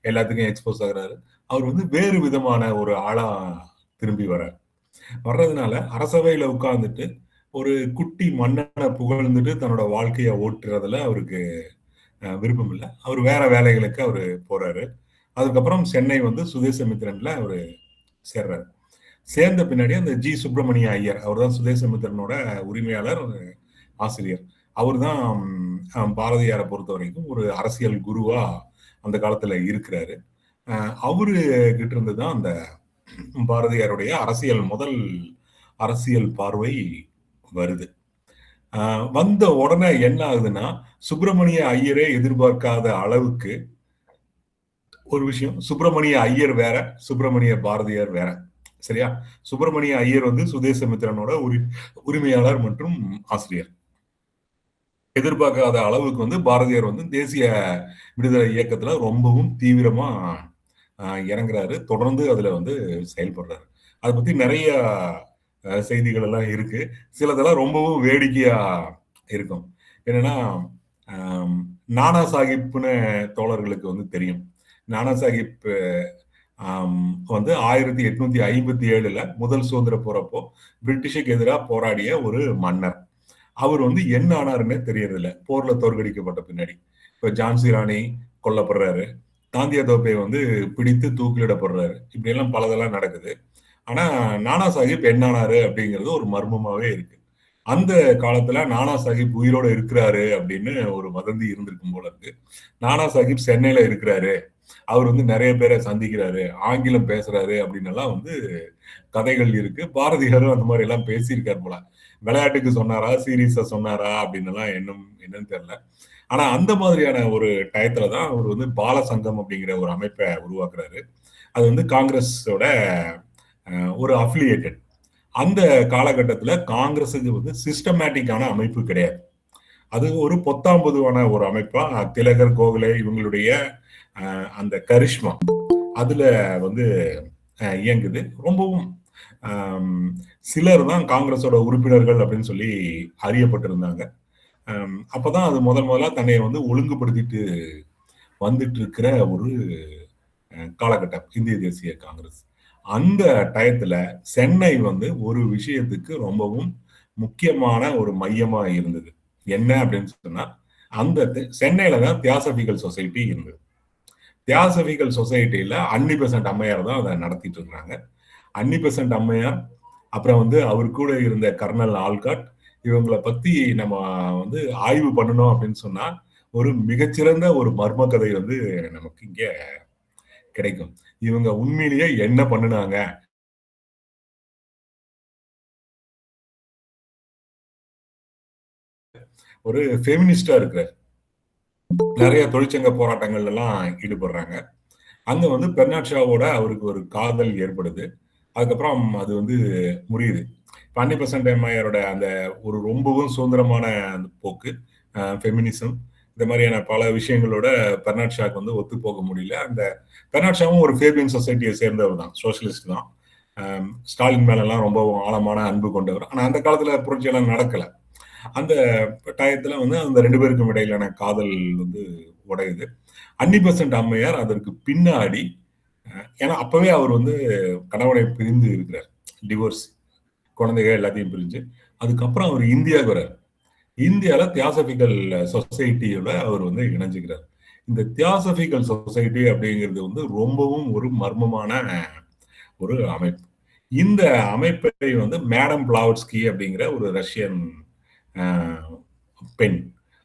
எல்லாத்துக்கும் எக்ஸ்போஸ் ஆகுறாரு. அவர் வந்து வேறு விதமான ஒரு ஆளா திரும்பி வர்றதுனால அரசவையில உட்கார்ந்துட்டு ஒரு குட்டி மன்னனை புகழ்ந்துட்டு தன்னோட வாழ்க்கைய ஓட்டுறதுல அவருக்கு விருப்பம் இல்லை. அவர் வேற வேலைகளுக்கு அவரு போறாரு. அதுக்கப்புறம் சென்னை வந்து சுதேசமித்திரன்ல அவரு சேர்றாரு. சேர்ந்த பின்னாடி அந்த ஜி சுப்பிரமணிய ஐயர், அவர் தான் சுதேசமித்திரனோட உரிமையாளர், ஆசிரியர். அவர் தான் பாரதியாரை பொறுத்த வரைக்கும் ஒரு அரசியல் குருவா அந்த காலத்துல இருக்கிறாரு. அவரு கிட்ட இருந்து தான் அந்த பாரதியாருடைய முதல் அரசியல் பார்வை வருது. வந்த உடனே என்ன ஆகுதுன்னா, சுப்பிரமணிய ஐயரே எதிர்பார்க்காத அளவுக்கு ஒரு விஷயம். சுப்பிரமணிய ஐயர் வேற, சுப்பிரமணிய பாரதியார் வேற. சரியா? சுப்பிரமணிய ஐயர் வந்து சுதேசமித்திரனோட உரிமையாளர் மற்றும் ஆசிரியர். எதிர்பார்க்காத அளவுக்கு வந்து பாரதியார் வந்து தேசிய விடுதலை இயக்கத்துல ரொம்பவும் தீவிரமா இறங்குறாரு. தொடர்ந்து அதுல வந்து செயல்படுறாரு. அதை பத்தி நிறைய செய்திகள் எல்லாம் இருக்கு. சிலதெல்லாம் ரொம்பவும் வேடிக்கையா இருக்கும். என்னன்னா, நானா சாஹிப்னு தோழர்களுக்கு வந்து தெரியும். நானா சாஹிப் வந்து 1857ல முதல் சுதந்திர போறப்போ பிரிட்டிஷுக்கு எதிராக போராடிய ஒரு மன்னர். அவர் வந்து என்ன ஆனாருன்னு தெரியறதில்ல, போர்ல தோற்கடிக்கப்பட்ட பின்னாடி. இப்ப ஜான்சி ராணி கொல்லப்படுறாரு, தாந்தியா தோப்பை வந்து பிடித்து தூக்கிலிடப்படுறாரு. இப்படி எல்லாம் பலதெல்லாம் நடக்குது. ஆனா நானா சாஹிப் என்ன ஆனாரு அப்படிங்கிறது ஒரு மர்மமாவே இருக்கு. அந்த காலத்துல நானா சாஹிப் உயிரோட இருக்கிறாரு அப்படின்னு ஒரு வதந்தி இருந்திருக்கும் போல இருக்கு. நானா சாஹிப் சென்னையில இருக்கிறாரு, அவர் வந்து நிறைய பேரை சந்திக்கிறாரு, ஆங்கிலம் பேசுறாரு அப்படின்னு எல்லாம் வந்து கதைகள் இருக்கு. பாரதியாரும் அந்த மாதிரி எல்லாம் பேசியிருக்காரு போல. விளையாட்டுக்கு சொன்னாரா, சீரியஸா சொன்னாரா அப்படின்னு எல்லாம் என்னன்னு தெரியல. ஆனா அந்த மாதிரியான ஒரு டயத்துலதான் அவர் வந்து பால சங்கம் அப்படிங்கிற ஒரு அமைப்பை உருவாக்குறாரு. அது வந்து காங்கிரஸோட ஒரு அஃபிலியேட்டட். அந்த காலகட்டத்துல காங்கிரஸுக்கு வந்து சிஸ்டமேட்டிக்கான அமைப்பு கிடையாது. அது ஒரு பொத்தாம்பதுவான ஒரு அமைப்பா திலகர், கோகலே இவங்களுடைய அந்த கரிஷ்மா அதுல வந்து இயங்குது. ரொம்பவும் சிலர் தான் காங்கிரஸோட உறுப்பினர்கள் அப்படின்னு சொல்லி அறியப்பட்டிருந்தாங்க. அப்பதான் அது முதலா தன்னை வந்து ஒழுங்குபடுத்திட்டு வந்துட்டு இருக்கிற ஒரு காலகட்டம் இந்திய தேசிய காங்கிரஸ். அந்த டயத்துல சென்னை வந்து ஒரு விஷயத்துக்கு ரொம்பவும் முக்கியமான ஒரு மையமா இருந்தது. என்ன அப்படின்னு சொன்னா, அந்த சென்னையில தான் தியாசபிகல் சொசைட்டி இருந்தது. தியாசபிகல் சொசைட்டியில அன்னி பெசன்ட் அம்மையார் தான் அதை நடத்திட்டு இருக்கிறாங்க. அன்னி பெசன்ட் அம்மையார், அப்புறம் வந்து அவர் கூட இருந்த கர்னல் ஆல்காட், இவங்களை பத்தி நம்ம வந்து ஆய்வு பண்ணணும் அப்படின்னு சொன்னா ஒரு மிகச்சிறந்த ஒரு மர்ம கதை வந்து நமக்கு இங்க கிடைக்கும். இவங்க உண்மையிலேயே என்ன பண்ணுனாங்க, ஒரு ஃபெமினிஸ்டா இருக்கிறார், நிறைய தொழிற்சங்க போராட்டங்கள் எல்லாம் ஈடுபடுறாங்க. அங்க வந்து பெர்னாட் ஷாவோட அவருக்கு ஒரு காதல் ஏற்படுது. அதுக்கப்புறம் அது வந்து முறியுது. அன்னி பெசன்ட் அம்மையாரோட அந்த ஒரு ரொம்பவும் சுதந்திரமான அந்த போக்கு, ஃபெமினிசம், இந்த மாதிரியான பல விஷயங்களோட பெர்னாட் ஷாக்கு வந்து ஒத்து போக முடியல. அந்த பெர்னாட் ஷாவும் ஒரு ஃபேபியன் சொசைட்டியை சேர்ந்தவர் தான், சோசியலிஸ்ட் தான். ஸ்டாலின் மேலெல்லாம் ரொம்ப ஆழமான அன்பு கொண்டவர். ஆனா அந்த காலத்துல புரட்சியெல்லாம் நடக்கல. அந்த டயத்துல வந்து அந்த ரெண்டு பேருக்கும் இடையிலான காதல் வந்து உடையுது. அன்னி பெசன்ட் அம்மையார் அதற்கு பின்னாடி, ஏன்னா அப்பவே அவர் வந்து கணவனை பிரிந்து இருக்கிறார், டிவோர்ஸ், குழந்தைகள் எல்லாத்தையும் பிரிஞ்சு. அதுக்கப்புறம் அவர் இந்தியாவுக்கு வர்றார். இந்தியால தியாசபிகல் சொசைட்டியோட அவர் வந்து இணைஞ்சுக்கிறார். இந்த தியாசபிகல் சொசைட்டி அப்படிங்கிறது வந்து ரொம்பவும் ஒரு மர்மமான ஒரு அமைப்பு. இந்த அமைப்பை வந்து மேடம் பிளாவட்ஸ்கி அப்படிங்கிற ஒரு ரஷ்யன் பெண்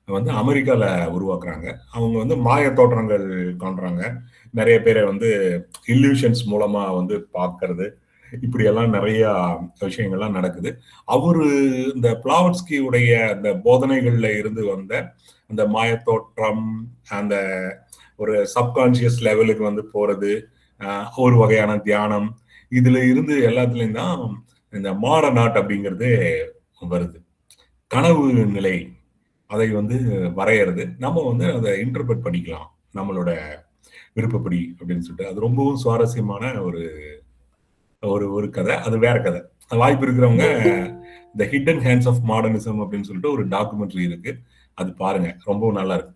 வந்து அமெரிக்கால உருவாக்குறாங்க. அவங்க வந்து மாய தோற்றங்கள் காண்றாங்க, நிறைய பேரை வந்து இல்லூஷன்ஸ் மூலமா வந்து பார்க்கறது, இப்படி எல்லாம் நிறைய விஷயங்கள்லாம் நடக்குது. அவரு இந்த பிளாவட்ஸ்கியுடைய அந்த போதனைகள்ல இருந்து வந்த அந்த மாயத்தோற்றம், அந்த ஒரு சப்கான்சியஸ் லெவலுக்கு வந்து போறது, ஒரு வகையான தியானம், இதுல இருந்து எல்லாத்துலயும் தான் இந்த மாடர்ன் ஆர்ட் அப்படிங்கிறது வருது. கனவு நிலை அதை வந்து வரையறது, நம்ம வந்து அதை இன்டர்பிரட் பண்ணிக்கலாம் நம்மளோட விருப்பப்படி அப்படின்னு சொல்லிட்டு. அது ரொம்பவும் சுவாரஸ்யமான ஒரு ஒரு ஒரு கதை. அது வேற கதை. வாய்ப்பு இருக்கிறவங்க the hidden hands of modernism அப்படின்னு சொல்லிட்டு ஒரு டாக்குமெண்ட்ரி இருக்கு, அது பாருங்க, ரொம்பவும் நல்லா இருக்கு.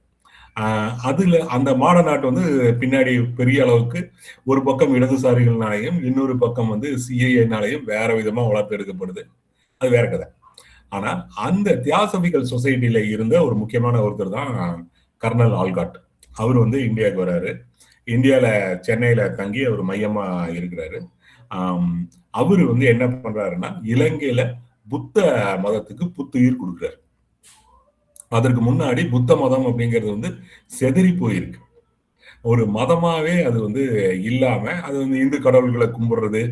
அதுல அந்த மாடர்ன் ஆர்ட் வந்து பின்னாடி பெரிய அளவுக்கு ஒரு பக்கம் இடதுசாரிகள்னாலையும் இன்னொரு பக்கம் வந்து சிஐஏனாலையும் வேற விதமா வளர்த்து எடுக்கப்படுது. அது வேற கதை. ஆனா அந்த தியாசபிக்கல் சொசைட்டில இருந்த ஒரு முக்கியமான ஒருத்தர் தான் கர்னல் ஆல்காட். அவர் வந்து இந்தியாவுக்கு வராரு. இந்தியால சென்னையில தங்கி அவர் மையமா இருக்கிறாரு. அவரு வந்து என்ன பண்றாருன்னா இலங்கையில புத்த மதத்துக்கு புத்துயிர் கொடுக்கிறார். அதற்கு முன்னாடி புத்த மதம் அப்படிங்கிறது வந்து செதறி போயிருக்கு. ஒரு மதமாவே அது வந்து இல்லாம அது வந்து இந்து கடவுள்களை கும்பிடுறது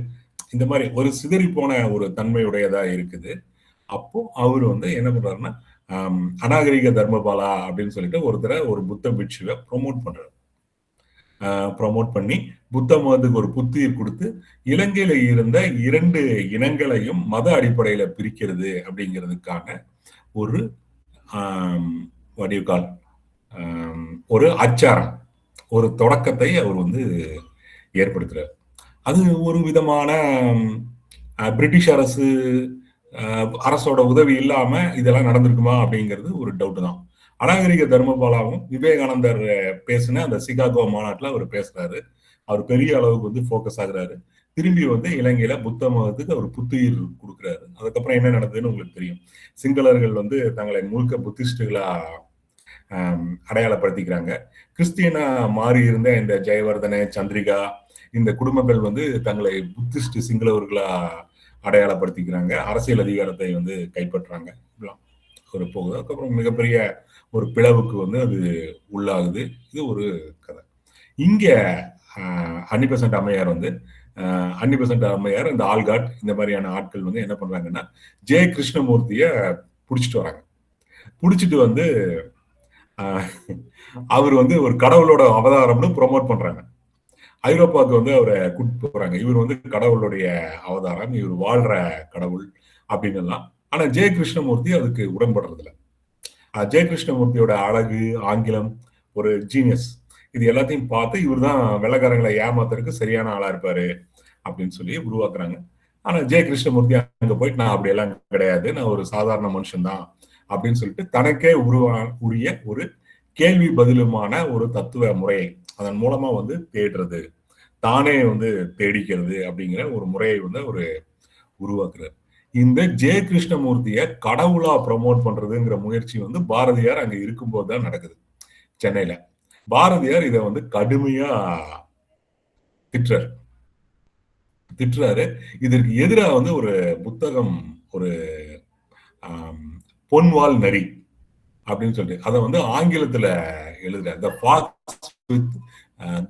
இந்த மாதிரி ஒரு சிதறி போன ஒரு தன்மையுடையதா இருக்குது. அப்போ அவரு வந்து என்ன பண்றாருன்னா அநாகரிக தர்மபாலா அப்படின்னு சொல்லிட்டு ஒருத்தரை ஒரு புத்த பிட்சுவை ப்ரொமோட் பண்றாரு. ப்ரொமோட் பண்ணி புத்த மதத்துக்கு ஒரு புத்துயிர் கொடுத்து இலங்கையில இருந்த 2 இனங்களையும் மத அடிப்படையில பிரிக்கிறது அப்படிங்கிறதுக்கான ஒரு வடிவுகால் ஒரு அச்சாரம் ஒரு தொடக்கத்தை அவர் வந்து ஏற்படுத்துறார். அது ஒரு விதமான பிரிட்டிஷ் அரசோட உதவி இல்லாம இதெல்லாம் நடந்திருக்குமா அப்படிங்கிறது ஒரு டவுட் தான். அநாகரிக தர்மபாலாவும் விவேகானந்தர் பேசின அந்த சிகாகோ மாநாட்டில் அவர் பேசுறாரு. அவர் பெரிய அளவுக்கு வந்து ஃபோக்கஸ் ஆகுறாரு. திரும்பி வந்து இலங்கையில புத்த மதத்துக்கு அவர் புத்துயிர் கொடுக்குறாரு. அதுக்கப்புறம் என்ன நடந்ததுன்னு உங்களுக்கு தெரியும். சிங்களர்கள் வந்து தங்களை முழுக்க புத்திஸ்டுகளா அடையாளப்படுத்திக்கிறாங்க. கிறிஸ்டியனா மாறி இருந்த இந்த ஜெயவர்தன சந்திரிகா இந்த குடும்பங்கள் வந்து தங்களை புத்திஸ்ட் சிங்களவர்களா அடையாளப்படுத்திக்கிறாங்க. அரசியல் அதிகாரத்தை வந்து கைப்பற்றாங்க. ஒரு போகுது. அதுக்கப்புறம் மிகப்பெரிய ஒரு பிளவுக்கு வந்து அது உள்ளாகுது. இது ஒரு கதை. இங்க அன்னிபெசன்ட் அம்மையார் வந்து அன்னிபெசன்ட் அம்மையார் இந்த ஆல்காட் இந்த மாதிரியான ஆட்கள் வந்து என்ன பண்றாங்கன்னா ஜெய கிருஷ்ணமூர்த்திய புடிச்சிட்டு வராங்க. புடிச்சிட்டு வந்து அவர் வந்து ஒரு கடவுளோட அவதாரம்னு ப்ரொமோட் பண்றாங்க. ஐரோப்பாவுக்கு வந்து அவரை கூட்டு போறாங்க. இவர் வந்து கடவுளுடைய அவதாரம், இவர் வாழ்ற கடவுள் அப்படின்னு எல்லாம். ஆனா ஜெய கிருஷ்ணமூர்த்தி அதுக்கு உடன்படுறது இல்லை. ஜெய கிருஷ்ணமூர்த்தியோட அழகு, ஆங்கிலம், ஒரு ஜீனியஸ் இது எல்லாத்தையும் பார்த்து இவர் தான் வெள்ளக்காரங்களை ஏமாத்துறதுக்கு சரியான ஆளா இருப்பாரு அப்படின்னு சொல்லி உருவாக்குறாங்க. ஆனா ஜெய கிருஷ்ணமூர்த்தி அங்க போயிட்டு நான் அப்படி எல்லாம் கிடையாது, நான் ஒரு சாதாரண மனுஷன் தான் அப்படின்னு சொல்லிட்டு தனக்கே உரிய ஒரு கேள்வி பதிலுமான ஒரு தத்துவ முறையை அதன் மூலமா வந்து தேடுறது, தானே வந்து தேடிக்கிறது அப்படிங்கிற ஒரு முறையை வந்து ஒரு உருவாக்குறாரு. இந்த ஜெய கிருஷ்ணமூர்த்திய கடவுளா ப்ரமோட் பண்றதுங்கிற முயற்சி வந்து பாரதியார் அங்க இருக்கும்போது தான் நடக்குது சென்னையில. பாரதியார் இதை வந்து கடுமையா திட்டுறாரு. இதற்கு எதிராக வந்து ஒரு புத்தகம், ஒரு பொன்வால் நரி அப்படின்னு சொல்லிட்டு அதை வந்து ஆங்கிலத்துல எழுதுற the fox with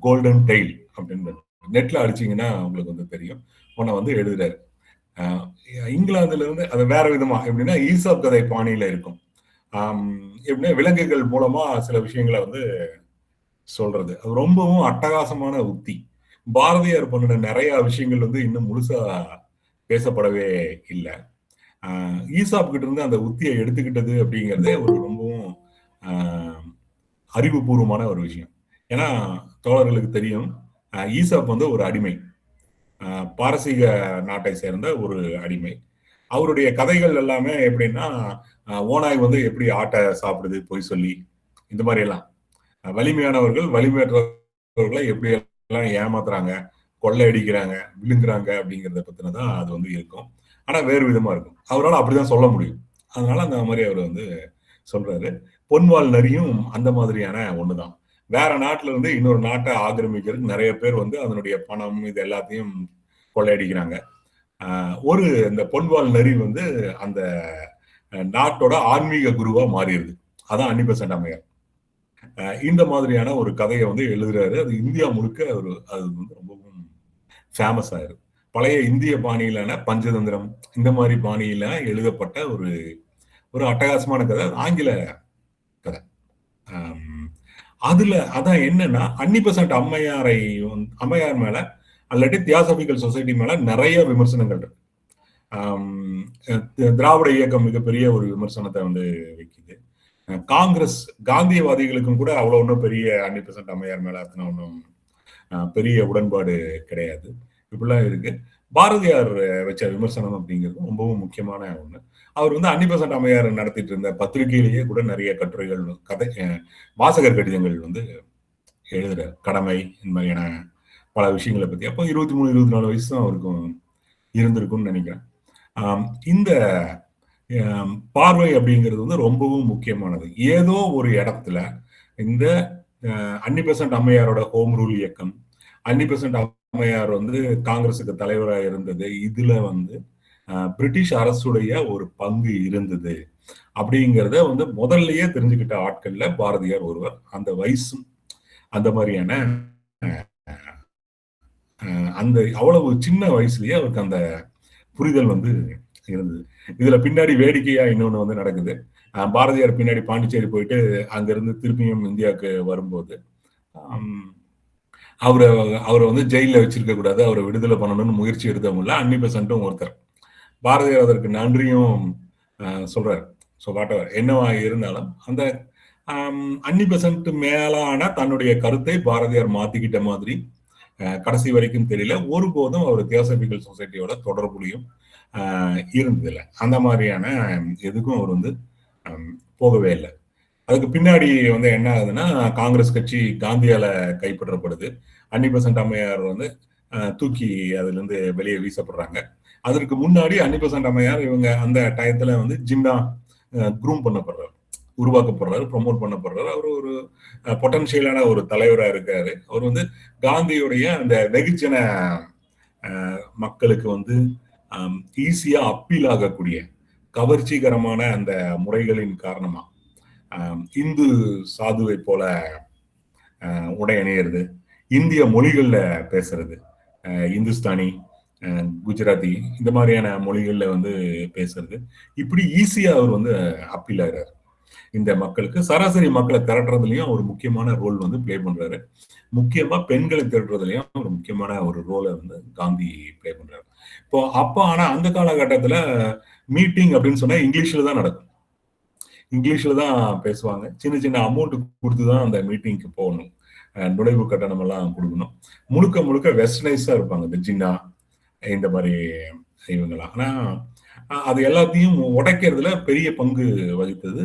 golden tail அப்படின்னு நெட்ல அடிச்சீங்கன்னா உங்களுக்கு வந்து தெரியும். உன்னை வந்து எழுதுறாரு. இங்கிலாந்துல இருந்து அது வேற விதமா எப்படின்னா ஈசாப் கதை பாணியில இருக்கும். எப்படின்னா விலங்குகள் மூலமா சில விஷயங்களை வந்து சொல்றது. அது ரொம்பவும் அட்டகாசமான உத்தி. பாரதியார் பண்ணின நிறைய விஷயங்கள் வந்து இன்னும் முழுசா பேசப்படவே இல்லை. ஈசாப் கிட்ட இருந்து அந்த உத்தியை எடுத்துக்கிட்டது அப்படிங்கிறதே ஒரு ரொம்பவும் அறிவுபூர்வமான ஒரு விஷயம். ஏன்னா தோழர்களுக்கு தெரியும், ஈசாப் வந்து ஒரு அடிமை, பாரசீக நாட்டை சேர்ந்த ஒரு அடிமை. அவருடைய கதைகள் எல்லாமே எப்படின்னா ஓனாய் வந்து எப்படி ஆட்டை சாப்பிடுது பொய் சொல்லி, இந்த மாதிரி எல்லாம் வலிமையானவர்கள் வலிமையற்றவர்களை எப்படி எல்லாம் ஏமாத்துறாங்க, கொள்ளையடிக்கிறாங்க, விழுங்குறாங்க அப்படிங்கிறத பத்தினதான் அது வந்து இருக்கும். ஆனா வேறு விதமா இருக்கும். அவரால் அப்படிதான் சொல்ல முடியும். அதனால அந்த மாதிரி அவர் வந்து சொல்றாரு. பொன்வால் நரியும் அந்த மாதிரியான ஒண்ணுதான். வேற நாட்டுல இருந்து இன்னொரு நாட்டை ஆக்கிரமிக்கிறதுக்கு நிறைய பேர் வந்து அதனுடைய பணம் இது எல்லாத்தையும் கொள்ளையடிக்கிறாங்க. ஒரு இந்த பொன்வால் நரி வந்து அந்த நாட்டோட ஆன்மீக குருவா மாறிடுது. அதான் அன்னிபெசன்ட் அம்மையார். இந்த மாதிரியான ஒரு கதையை வந்து எழுதுறாரு. அது இந்தியா முழுக்க அது வந்து ரொம்பவும் ஃபேமஸ் ஆயிரு. பழைய இந்திய பாணியிலான பஞ்சதந்திரம் இந்த மாதிரி பாணியில எழுதப்பட்ட ஒரு ஒரு அட்டகாசமான கதை, ஆங்கில கதை. அதுல அதான் என்னன்னா அன்னிபெசன்ட் அம்மையார் மேல அல்லாட்டி தியாசபிக்கல் சொசைட்டி மேல நிறைய விமர்சனங்கள் இருக்கு. திராவிட இயக்கம் மிகப்பெரிய ஒரு விமர்சனத்தை வந்து வைக்குது. காங்கிரஸ் காந்தியவாதிகளுக்கும் கூட அவ்வளவு ஒன்றும் பெரிய அன்னிபெசன்ட் அம்மையார் மேல அத்தனை ஒன்றும் பெரிய உடன்பாடு கிடையாது. இப்படிலாம் இருக்கு. பாரதியார் வச்ச விமர்சனம் அப்படிங்கிறது ரொம்பவும் முக்கியமான ஒண்ணு. அவர் வந்து அன்னிபெசன்ட் அம்மையார் நடத்திட்டு இருந்த பத்திரிகையிலேயே கூட நிறைய கட்டுரைகள், கதை, வாசகர் கடிதங்கள் வந்து எழுதுறாரு. கடமை இந்த மாதிரியான பல விஷயங்களை பத்தி. அப்போ 23, 24 வயசு தான் அவருக்கும் இருந்திருக்கும்னு நினைக்கிறேன். இந்த பார்வை அப்படிங்கிறது வந்து ரொம்பவும் முக்கியமானது. ஏதோ ஒரு இடத்துல இந்த அன்னிபெசன்ட் அம்மையாரோட ஹோம் ரூல் இயக்கம், அன்னிபெசன்ட் அம்மையார் வந்து காங்கிரசுக்கு தலைவராக இருந்தது, இதுல வந்து பிரிட்டிஷ் அரசுடைய ஒரு பங்கு இருந்தது அப்படிங்கிறத வந்து முதல்லயே தெரிஞ்சுக்கிட்ட ஆட்கள்ல பாரதியார் ஒருவர். அந்த வயசும் அந்த மாதிரியான அந்த அவ்வளவு சின்ன வயசுலயே அவருக்கு அந்த புரிதல் வந்து இருந்தது. இதுல பின்னாடி வேடிக்கையா இன்னொன்னு வந்து நடக்குது. பாரதியார் பின்னாடி பாண்டிச்சேரி போயிட்டு அங்கிருந்து திருப்பியும் இந்தியாவுக்கு வரும்போது அவரை அவரை வந்து ஜெயில வச்சிருக்க கூடாது, அவரை விடுதலை பண்ணணும்னு முயற்சி எடுத்தவங்கள அன்னிபெசன்ட்டும் ஒருத்தர். பாரதியார் அதற்கு நன்றியும் சொல்றாரு. ஸோ வாட் எவர் என்னவா இருந்தாலும் அந்த அன்னிபெசன்ட் மேலான தன்னுடைய கருத்தை பாரதியார் மாத்திக்கிட்ட மாதிரி கடைசி வரைக்கும் தெரியல. ஒருபோதும் அவர் தியோசபிக்கல் சொசைட்டியோட தொடர்புலையும் இருந்ததில்லை. அந்த மாதிரியான எதுக்கும் அவர் வந்து போகவே இல்லை. அதுக்கு பின்னாடி வந்து என்ன ஆகுதுன்னா, காங்கிரஸ் கட்சி காந்தியால கைப்பற்றப்படுது. அன்னிபெசன்ட் அம்மையார் வந்து தூக்கி அதுல இருந்து வெளியே வீசப்படுறாங்க. அதற்கு முன்னாடி அன்னிபெசன்ட் அம்மையார் இவங்க அந்த டயத்துல வந்து ஜின்னா குரூம் பண்ணப்படுறாரு, உருவாக்கப்படுறாரு, ப்ரொமோட் பண்ணப்படுறாரு. அவர் ஒரு பொட்டன்ஷியலான ஒரு தலைவரா இருக்காரு. அவர் வந்து காந்தியுடைய அந்த வெகுஜன மக்களுக்கு வந்து ஈஸியா அப்பீல் ஆகக்கூடிய கவர்ச்சிகரமான அந்த முறைகளின் காரணமா இந்து சாதுவை போல உடை அணியிறது, இந்திய மொழிகள்ல பேசுறது, இந்துஸ்தானி, குஜராத்தி இந்த மாதிரியான மொழிகள்ல வந்து பேசுறது, இப்படி ஈஸியா அவர் வந்து அப்பீல் ஆகிறாரு இந்த மக்களுக்கு. சராசரி மக்களை திரட்டுறதுலயும் ஒரு முக்கியமான ரோல் வந்து பிளே பண்றாரு. முக்கியமா பெண்களை திரட்டுறதுலயும் ஒரு முக்கியமான ஒரு ரோலை வந்து காந்தி பிளே பண்றாரு. இப்போ அப்போ ஆனா அந்த காலகட்டத்துல மீட்டிங் அப்படின்னு சொன்னா இங்கிலீஷ்ல தான் நடக்கும். இங்கிலீஷ்ல தான் பேசுவாங்க. சின்ன சின்ன அமௌண்ட் கொடுத்து தான் அந்த மீட்டிங்க்கு போகணும். நுழைவு கட்டணம் எல்லாம் கொடுக்கணும். முழுக்க முழுக்க வெஸ்டர்னைஸா இருப்பாங்க இந்த ஜின்னா இந்த மாதிரி இவங்கெல்லாம். ஆனா அது எல்லாத்தையும் உடைக்கிறதுல பெரிய பங்கு வகித்தது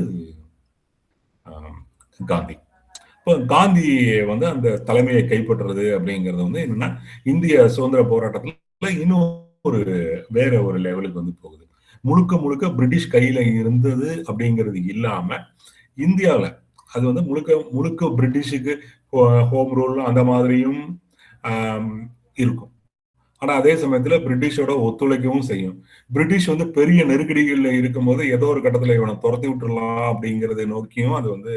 காந்தி. இப்போ காந்தி வந்து அந்த தலைமையை கைப்பற்றுறது அப்படிங்கிறது வந்து என்னன்னா இந்திய சுதந்திர போராட்டத்துல இன்னும் ஒரு வேற ஒரு லெவலுக்கு வந்து போகுது. முழுக்க முழுக்க பிரிட்டிஷ் கையில இருந்தது அப்படிங்கிறது இல்லாம இந்தியாவில் அது வந்து முழுக்க முழுக்க பிரிட்டிஷுக்கு ஹோம் ரூல் அந்த மாதிரியும் இருக்கும். ஆனா அதே சமயத்துல பிரிட்டிஷோட ஒத்துழைக்கவும் செய்யும். பிரிட்டிஷ் வந்து பெரிய நெருக்கடிகள்ல இருக்கும்போது ஏதோ ஒரு கட்டத்துல இவனை துரத்தி விட்டுறலாம் அப்படிங்கறத நோக்கியும் அது வந்து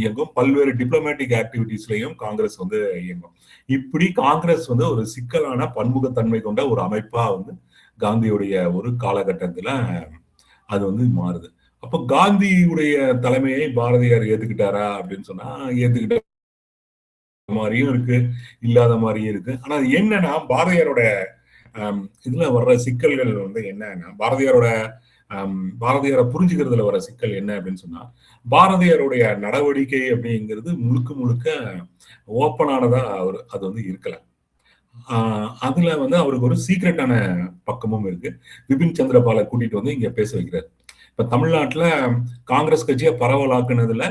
இயங்கும். பல்வேறு டிப்ளமேட்டிக் ஆக்டிவிட்டிஸ்லயும் காங்கிரஸ் வந்து இயங்கும். இப்படி காங்கிரஸ் வந்து ஒரு சிக்கலான பன்முகத்தன்மை கொண்ட ஒரு அமைப்பா வந்து காந்தியுடைய ஒரு காலகட்டத்துல அது வந்து மாறுது. அப்ப காந்தியுடைய தலைமையை பாரதியார் ஏத்துக்கிட்டாரா அப்படின்னு சொன்னா ஏத்துக்கிட்ட மாதிரியும் இருக்கு, இல்லாத மாதிரியும் இருக்கு. ஆனா என்னன்னா பாரதியாரோட இதுல வர்ற சிக்கல்கள் வந்து என்னன்னா பாரதியாரை புரிஞ்சுக்கிறதுல வர சிக்கல் என்ன அப்படின்னு சொன்னா பாரதியாருடைய நடவடிக்கை அப்படிங்கிறது முழுக்க முழுக்க ஓப்பனானதா அவர் அது வந்து இருக்கல. அதுல வந்து அவருக்கு ஒரு சீக்ரெட்டான பக்கமும் இருக்கு. பிபின் சந்திரபாலை கூட்டிட்டு வந்து இங்க பேச வைக்கிறார். இப்ப தமிழ்நாட்டுல காங்கிரஸ் கட்சியை பரவலாக்குனதுல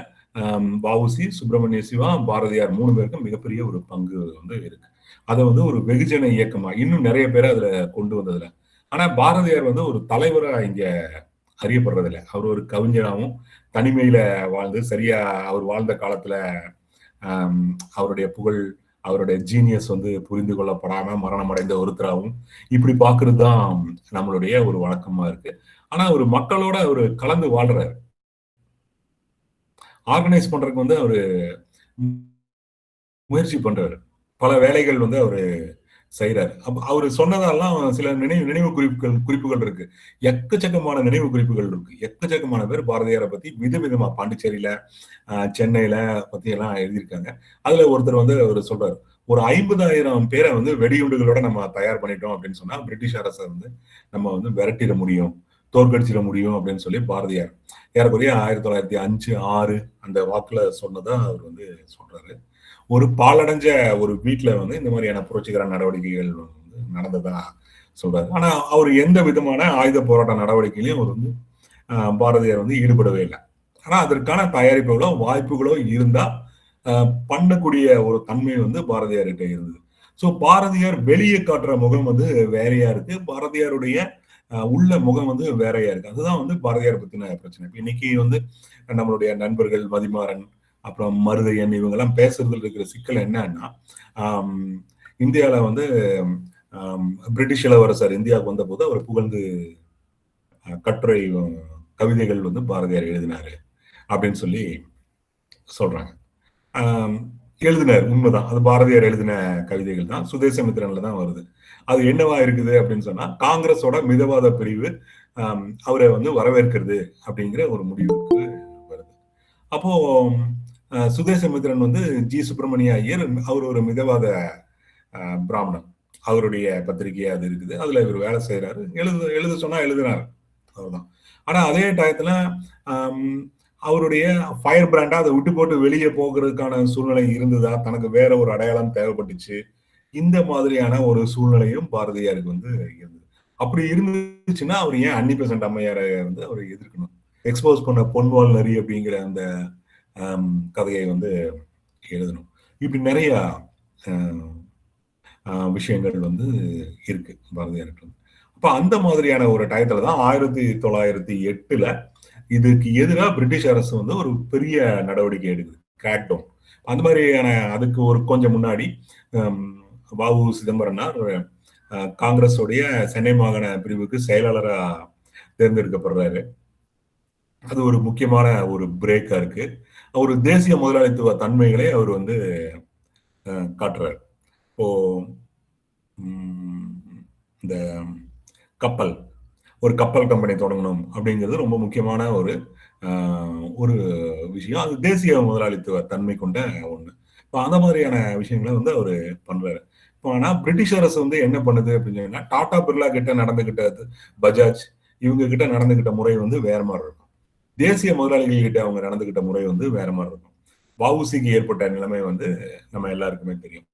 வஉசி, சுப்பிரமணிய சிவா, பாரதியார் 3 பேருக்கும் மிகப்பெரிய ஒரு பங்கு வந்து இருக்கு. அதை வந்து ஒரு வெகுஜன இயக்கமா இன்னும் நிறைய பேரை அதுல கொண்டு வந்ததுல. ஆனா பாரதியார் வந்து ஒரு தலைவரா இங்க அறியப்படுறதில்லை. அவர் ஒரு கவிஞராகவும் தனிமையில வாழ்ந்து சரியா அவர் வாழ்ந்த காலத்துல அவருடைய புகழ், அவருடைய ஜீனியஸ் வந்து புரிந்து கொள்ளப்படாம மரணம் அடைந்த ஒருத்தராகவும் இப்படி பாக்குறது தான் நம்மளுடைய ஒரு வழக்கமா இருக்கு. ஆனா ஒரு மக்களோட ஒரு கலந்து வாழ்றாரு. ஆர்கனைஸ் பண்றதுக்கு வந்து அவரு முயற்சி பண்றாரு. பல வேலைகள் வந்து அவரு செய்யறாரு. அவரு சொன்னதெல்லாம் சில நினைவு குறிப்புகள் இருக்கு. எக்கச்சக்கமான நினைவு குறிப்புகள் இருக்கு. எக்கச்சக்கமான பேர் பாரதியாரை பத்தி விதவிதமா பாண்டிச்சேரியில, சென்னையில பத்தி எல்லாம் எழுதியிருக்காங்க. அதுல ஒருத்தர் வந்து அவர் சொல்றாரு, ஒரு 50,000 பேரை வந்து வெடிகுண்டுகளோட நம்ம தயார் பண்ணிட்டோம் அப்படின்னு சொன்னா பிரிட்டிஷ் அரசை வந்து நம்ம வந்து விரட்டிட முடியும், தோற்கடிச்சிட முடியும் அப்படின்னு சொல்லி பாரதியார் ஏறக்குறைய 1905, 6 அந்த வாக்குல சொன்னதா அவர் வந்து சொல்றாரு. ஒரு பாலடைஞ்ச ஒரு வீட்டுல வந்து இந்த மாதிரியான புரட்சிகர நடவடிக்கைகள் வந்து நடந்ததா சொல்றாரு. ஆனா அவர் எந்த விதமான ஆயுத போராட்ட நடவடிக்கையிலையும் அவர் வந்து பாரதியார் வந்து ஈடுபடவே இல்லை. ஆனா அதற்கான தயாரிப்புகளோ வாய்ப்புகளோ இருந்தா பண்ணக்கூடிய ஒரு தன்மை வந்து பாரதியார்கிட்ட இருந்தது. ஸோ பாரதியார் வெளியே காட்டுற முகம் வந்து வேறையா இருக்கு. பாரதியாருடைய உள்ள முகம் வந்து வேறையா இருக்கு. அதுதான் வந்து பாரதியார் பத்தின பிரச்சனை. இன்னைக்கு வந்து நம்மளுடைய நண்பர்கள் மதிமாறன், அப்புறம் மருதையன் இவங்கெல்லாம் பேசுறதுல இருக்கிற சிக்கல் என்னன்னா, இந்தியாவில வந்து பிரிட்டிஷ் இளவரசர் இந்தியாவுக்கு வந்த போது அவர் புகழ்ந்து கட்டுரை கவிதைகள் வந்து பாரதியார் எழுதினாரு அப்படின்னு சொல்லி சொல்றாங்க. எழுதினார், உண்மைதான். அது பாரதியார் எழுதின கவிதைகள் தான், சுதேசமித்திரன்ல தான் வருது. அது என்னவா இருக்குது அப்படின்னு சொன்னா, காங்கிரஸோட மிதவாத பிரிவு அவரை வந்து வரவேற்கிறது அப்படிங்கிற ஒரு முடிவுக்கு வருது. அப்போ சுதேசமித்திரன் வந்து ஜி சுப்பிரமணிய ஐயர், அவர் ஒரு மிதவாத பிராமணன். அவருடைய பத்திரிகை அது இருக்குது, அதுல இவர் வேலை செய்யறாரு. எழுத சொன்னா எழுதினார், அவர்தான். ஆனா அதே டயத்துல அவருடைய ஃபயர் பிராண்டா அதை விட்டு போட்டு வெளியே போகிறதுக்கான சூழ்நிலை இருந்ததா, தனக்கு வேற ஒரு அடையாளம் தேவைப்பட்டுச்சு, இந்த மாதிரியான ஒரு சூழ்நிலையும் பாரதியாருக்கு வந்து இருந்தது. அப்படி இருந்துச்சுன்னா அவர் ஏன் அன்னி பெசன்ட் அம்மையாரை வந்து அவர் எதிர்க்கணும்? எக்ஸ்போஸ் பண்ண பொன்வால் நரி அப்படிங்கிற அந்த கதையை வந்து எழுதணும். இப்படி நிறைய விஷயங்கள் வந்து இருக்கு பாரதியாருக்கு. அப்ப அந்த மாதிரியான ஒரு டயத்துல தான் 1908 இதுக்கு எதிராக பிரிட்டிஷ் அரசு வந்து ஒரு பெரிய நடவடிக்கை எடுக்குது, கிராக்டவுன். அந்த மாதிரியான அதுக்கு ஒரு கொஞ்சம் முன்னாடி வ.உ. சிதம்பரனார் காங்கிரஸ் உடைய சென்னை மாகாண பிரிவுக்கு செயலாளரா தேர்ந்தெடுக்கப்படுறாரு. அது ஒரு முக்கியமான ஒரு பிரேக்கா இருக்கு. ஒரு தேசிய முதலாளித்துவ தன்மைகளை அவர் வந்து காட்டுறாரு. இப்போ இந்த கப்பல், ஒரு கப்பல் கம்பெனி தொடங்கணும் அப்படிங்கிறது ரொம்ப முக்கியமான ஒரு ஒரு விஷயம். அது தேசிய முதலாளித்துவ தன்மை கொண்ட ஒண்ணு. இப்போ அந்த மாதிரியான விஷயங்களை வந்து அவர் பண்றாரு. இப்போ ஆனா பிரிட்டிஷ் அரசு வந்து என்ன பண்ணுது அப்படின்னு, டாடா பிர்லா கிட்ட நடந்துகிட்டது, பஜாஜ் இவங்க கிட்ட நடந்துகிட்ட முறை வந்து வேற மாதிரி இருக்கும். தேசிய முதலாளிகள் கிட்ட அவங்க நடந்துகிட்ட முறை வந்து வேற மாதிரி இருக்கும். வ.உ.சிக்கு ஏற்பட்ட நிலைமை வந்து நம்ம எல்லாருக்குமே தெரியும்.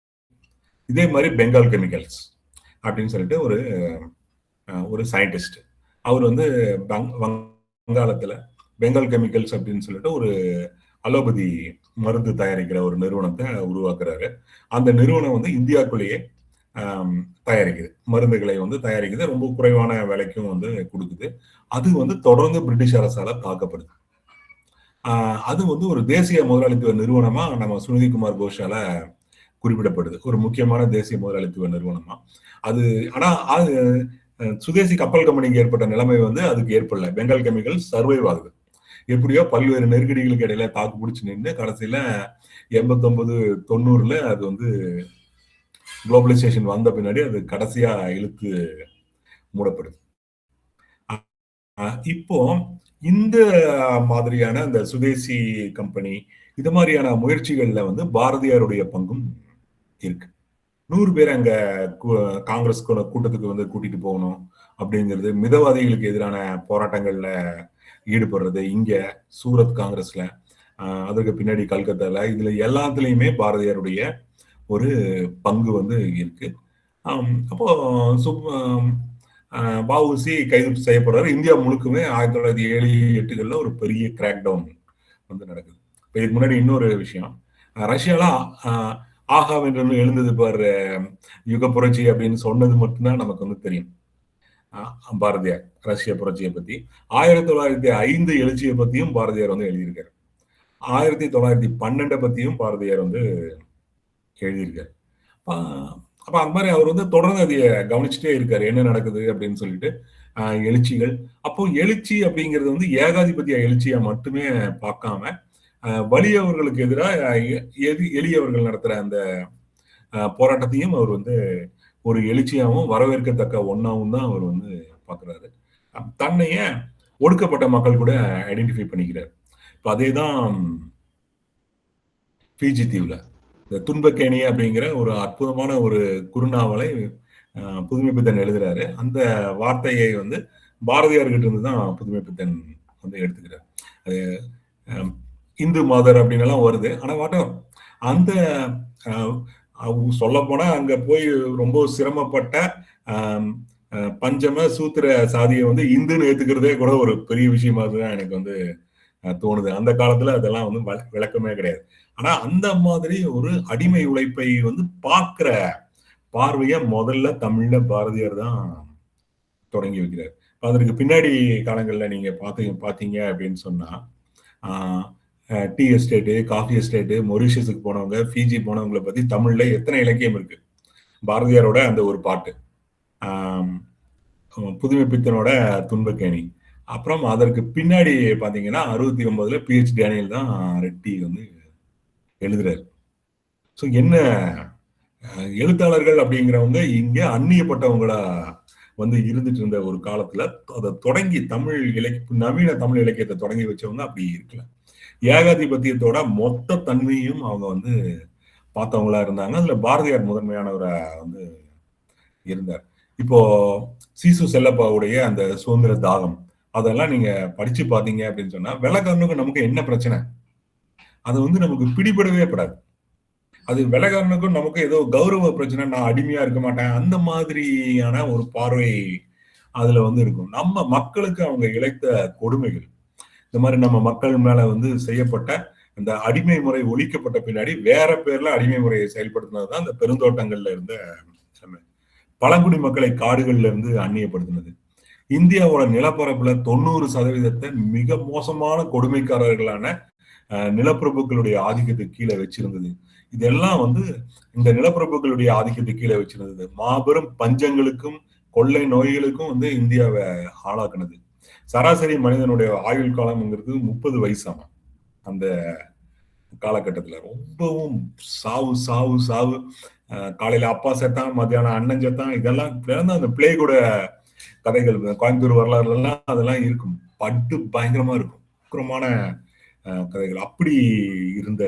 இதே மாதிரி பெங்கால் கெமிக்கல்ஸ் அப்படின்னு சொல்லிட்டு ஒரு சயின்டிஸ்ட், அவர் வந்து வங்காளத்துல பெங்கால் கெமிக்கல்ஸ் அப்படின்னு சொல்லிட்டு ஒரு அலோபதி மருந்து தயாரிக்கிற ஒரு நிறுவனத்தை உருவாக்குறாரு. அந்த நிறுவனம் வந்து இந்தியாக்குள்ளேயே தயாரிக்குது, மருந்துகளை வந்து தயாரிக்குது, ரொம்ப குறைவான விலைக்கும் வந்து கொடுக்குது. அது வந்து தொடர்ந்து பிரிட்டிஷ் அரசால தாக்கப்படுது. அது வந்து ஒரு தேசிய முதலாளித்துவ நிறுவனமா நம்ம சுனிதிகுமார் கோஷால குறிப்பிடப்படுது, ஒரு முக்கியமான தேசிய முதலாளித்துவ நிறுவனமா. அது ஆனா அது சுதேசி கப்பல் கம்பெனிக்கு ஏற்பட்ட நிலைமை வந்து அதுக்கு ஏற்படல. பெங்கால் கெமிக்கல் சர்வைவ் ஆகுது. எப்படியோ பல்வேறு நெருக்கடிகளுக்கு இடையில தாக்கு பிடிச்சு நின்று கடைசியில 89, 90 அது வந்து குளோபலைசேஷன் வந்த பின்னாடி அது கடைசியா இழுத்து மூடப்படுது. இப்போ இந்த மாதிரியான அந்த சுதேசி கம்பெனி, இது மாதிரியான முயற்சிகள்ல வந்து பாரதியாருடைய பங்கும் இருக்கு. 100 பேர் அங்க காங்கிரஸ் கூட்டத்துக்கு வந்து கூட்டிட்டு போகணும் அப்படிங்கிறது, மிதவாதிகளுக்கு எதிரான போராட்டங்கள்ல ஈடுபடுறது, இங்க சூரத் காங்கிரஸ்ல, அதுக்கு பின்னாடி கல்கத்தால, இதுல எல்லாத்துலயுமே பாரதியாருடைய ஒரு பங்கு வந்து இருக்கு. அப்போ வ.உ.சி கைது செய்யப்படுறாரு. இந்தியா முழுக்குமே 1907, 8 ஒரு பெரிய கிராக் டவுன் வந்து நடக்குது. இதுக்கு முன்னாடி இன்னொரு விஷயம், ரஷ்யால ஆகா வென்று எழுந்தது பாரு யுக புரட்சி அப்படின்னு சொன்னது மட்டும்தான் நமக்கு வந்து தெரியும் பாரதியார் ரஷ்ய புரட்சியை பத்தி. 1905 எழுச்சியை பத்தியும் பாரதியார் வந்து எழுதியிருக்காரு. 1912 பத்தியும் பாரதியார் வந்து எழுதியிருக்காரு. அப்ப அந்த மாதிரி அவர் வந்து தொடர்ந்து அதைய கவனிச்சுட்டே இருக்காரு, என்ன நடக்குது அப்படின்னு சொல்லிட்டு. எழுச்சிகள், அப்போ எழுச்சி அப்படிங்கிறது வந்து ஏகாதிபத்திய எழுச்சியா மட்டுமே பார்க்காம, வலியவர்களுக்கு எதிராக எளியவர்கள் நடத்துற அந்த போராட்டத்தையும் அவர் வந்து ஒரு எழுச்சியாகவும் வரவேற்கத்தக்க ஒன்னாவும் தான் அவர் வந்து பாக்குறாரு. தன்னைய ஒடுக்கப்பட்ட மக்கள் கூட ஐடென்டிஃபை பண்ணிக்கிறார். இப்ப அதேதான் பிஜி தீவுல இந்த துன்பக்கேணி அப்படிங்கிற ஒரு அற்புதமான ஒரு குறுநாவலை புதுமைப்பித்தன் எழுதுறாரு. அந்த வார்த்தையை வந்து பாரதியார்கிட்ட இருந்து தான் புதுமைப்பித்தன் வந்து எடுத்துக்கிறார். அது இந்து மாதர் அப்படின்னு எல்லாம் வருது. ஆனா வாட்டம் அந்த சொல்ல போனா அங்க போய் ரொம்ப சிரமப்பட்ட பஞ்சம சூத்திர சாதியை வந்து இந்துன்னு ஏத்துக்கிறதே கூட ஒரு பெரிய விஷயமா தான் எனக்கு வந்து தோணுது. அந்த காலத்துல அதெல்லாம் வந்து விளக்கமே கிடையாது. ஆனா அந்த மாதிரி ஒரு அடிமை உழைப்பை வந்து பார்க்கிற பார்வைய முதல்ல தமிழ்ல பாரதியார் தான் தொடங்கி வைக்கிறார். அதற்கு பின்னாடி காலங்கள்ல நீங்க பாத்தீங்க அப்படின்னு சொன்னா டீ எஸ்டேட்டு, காஃபி எஸ்டேட்டு, மொரிஷியஸுக்கு போனவங்க, ஃபிஜி போனவங்களை பத்தி தமிழ்ல எத்தனை இலக்கியம் இருக்கு. பாரதியாரோட அந்த ஒரு பாட்டு, புதுமைப்பித்தனோட துன்பக்கேணி. அப்புறம் அதற்கு பின்னாடி பாத்தீங்கன்னா 69ல PH டேனியல் தான் ரெட்டி வந்து எழுதுறாரு. ஸோ என்ன எழுத்தாளர்கள் அப்படிங்கிறவங்க இங்க அந்நியப்பட்டவங்களா வந்து இருந்துட்டு இருந்த ஒரு காலத்துல அதை தொடங்கி தமிழ் நவீன தமிழ் இலக்கியத்தை தொடங்கி வச்சவங்க அப்படி இருக்கல. ஏகாதிபத்தியத்தோட மொத்த தன்மையும் அவங்க வந்து பார்த்தவங்களா இருந்தாங்க. அதுல பாரதியார் முதன்மையானவரை வந்து இருந்தார். இப்போ சீசு செல்லப்பாவுடைய அந்த சுதந்திர தாகம் அதெல்லாம் நீங்க படிச்சு பாத்தீங்க அப்படின்னு சொன்னா வெள்ளக்காரனுக்கு நமக்கு என்ன பிரச்சனை, அது வந்து நமக்கு பிடிபடவே படாது. அது வெள்ளக்காரனுக்கும் நமக்கு ஏதோ கௌரவ பிரச்சனை, நான் அடிமையா இருக்க மாட்டேன், அந்த மாதிரியான ஒரு பார்வை அதுல வந்து இருக்கும். நம்ம மக்களுக்கு அவங்க இழைத்த கொடுமைகள், இந்த மாதிரி நம்ம மக்கள் மேல வந்து செய்யப்பட்ட இந்த அடிமை முறை ஒழிக்கப்பட்ட பின்னாடி வேற பேர்ல அடிமை முறையை செயல்படுத்தினதுதான் இந்த பெருந்தோட்டங்கள்ல இருந்த பழங்குடி மக்களை காடுகள்ல இருந்து அந்நியப்படுத்தினது. இந்தியாவோட நிலப்பரப்புல 90% மிக மோசமான கொடுமைக்காரர்களான நிலப்பிரபுக்களுடைய ஆதிக்கத்துக்கு கீழே வச்சிருந்தது. இதெல்லாம் வந்து இந்த நிலப்பிரபுக்களுடைய ஆதிக்கத்துக்கு கீழே வச்சிருந்தது. மாபெரும் பஞ்சங்களுக்கும் கொள்ளை நோய்களுக்கும் வந்து இந்தியாவை ஆளாக்குனது. சராசரி மனிதனுடைய ஆயுள் காலம்ங்கிறது 30 வயசாமா. அந்த காலகட்டத்துல ரொம்பவும் சாவு சாவு சாவு. காலையில அப்பா செத்தான், மத்தியானம் அண்ணன் செத்தான், இதெல்லாம் அந்த பிளேகோட கதைகள், கோயம்புத்தூர் வரலாறுல எல்லாம் அதெல்லாம் இருக்கும். பட்டு பயங்கரமா இருக்கும், உக்கிரமான கதைகள். அப்படி இருந்த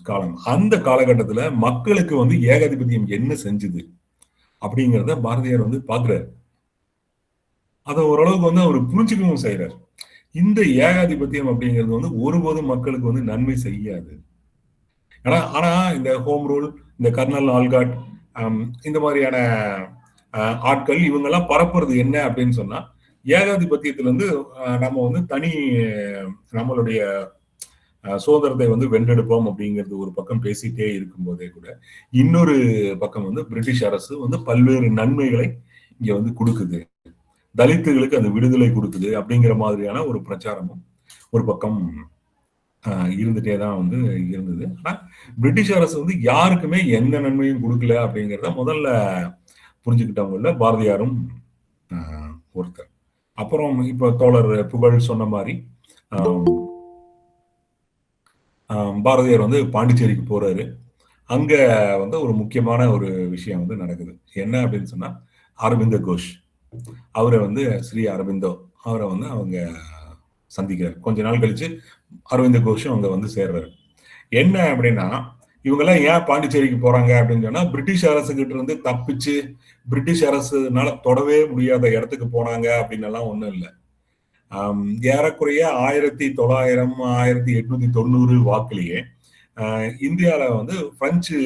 காலம். அந்த காலகட்டத்துல மக்களுக்கு வந்து ஏகாதிபத்தியம் என்ன செஞ்சுது அப்படிங்கிறத பாரதியார் வந்து பாக்குறாரு. அதை ஓரளவுக்கு வந்து அவர் புரிஞ்சுக்கவும் செய்யறாரு. இந்த ஏகாதிபத்தியம் அப்படிங்கிறது வந்து ஒருபோதும் மக்களுக்கு வந்து நன்மை செய்யாது. ஆனா இந்த ஹோம் ரூல், இந்த கர்னல் ஆல்காட், இந்த மாதிரியான ஆட்கள் இவங்கெல்லாம் பரப்புறது என்ன அப்படின்னு சொன்னா, ஏகாதிபத்தியத்துல இருந்து நம்ம வந்து தனி நம்மளுடைய சுதந்திரத்தை வந்து வென்றெடுப்போம் அப்படிங்கிறது ஒரு பக்கம் பேசிட்டே இருக்கும் போதே கூட, இன்னொரு பக்கம் வந்து பிரிட்டிஷ் அரசு வந்து பல்வேறு நன்மைகளை இங்க வந்து கொடுக்குது, தலித்துகளுக்கு அந்த விடுதலை கொடுக்குது அப்படிங்கிற மாதிரியான ஒரு பிரச்சாரமும் ஒரு பக்கம் இருந்துட்டே தான் வந்து இருந்தது. ஆனா பிரிட்டிஷ் அரசு வந்து யாருக்குமே எந்த நன்மையும் கொடுக்கல அப்படிங்கிறத முதல்ல புரிஞ்சுக்கிட்டவங்கள பாரதியாரும் ஒருத்தர். அப்புறம் இப்ப தோழர் புகழ் சொன்ன மாதிரி பாரதியார் வந்து பாண்டிச்சேரிக்கு போறாரு. அங்க வந்து ஒரு முக்கியமான ஒரு விஷயம் வந்து நடக்குது. என்ன அப்படின்னு சொன்னா, அரவிந்த கோஷ் அவரை வந்து ஸ்ரீ அரவிந்தோ அவரை வந்து அவங்க சந்திக்கிறார். கொஞ்ச நாள் கழிச்சு அரவிந்த கோஷும் அங்க வந்து சேர்றாரு. என்ன அப்படின்னா, இவங்கெல்லாம் ஏன் பாண்டிச்சேரிக்கு போறாங்க அப்படின்னு சொன்னா, பிரிட்டிஷ் அரசு கிட்ட இருந்து தப்பிச்சு பிரிட்டிஷ் அரசுனால தொடவே முடியாத இடத்துக்கு போனாங்க அப்படின்னு எல்லாம் ஒண்ணும் இல்லை. ஏறக்குறைய 1900 1890 வாக்குலயே இந்தியாவில வந்து பிரெஞ்சு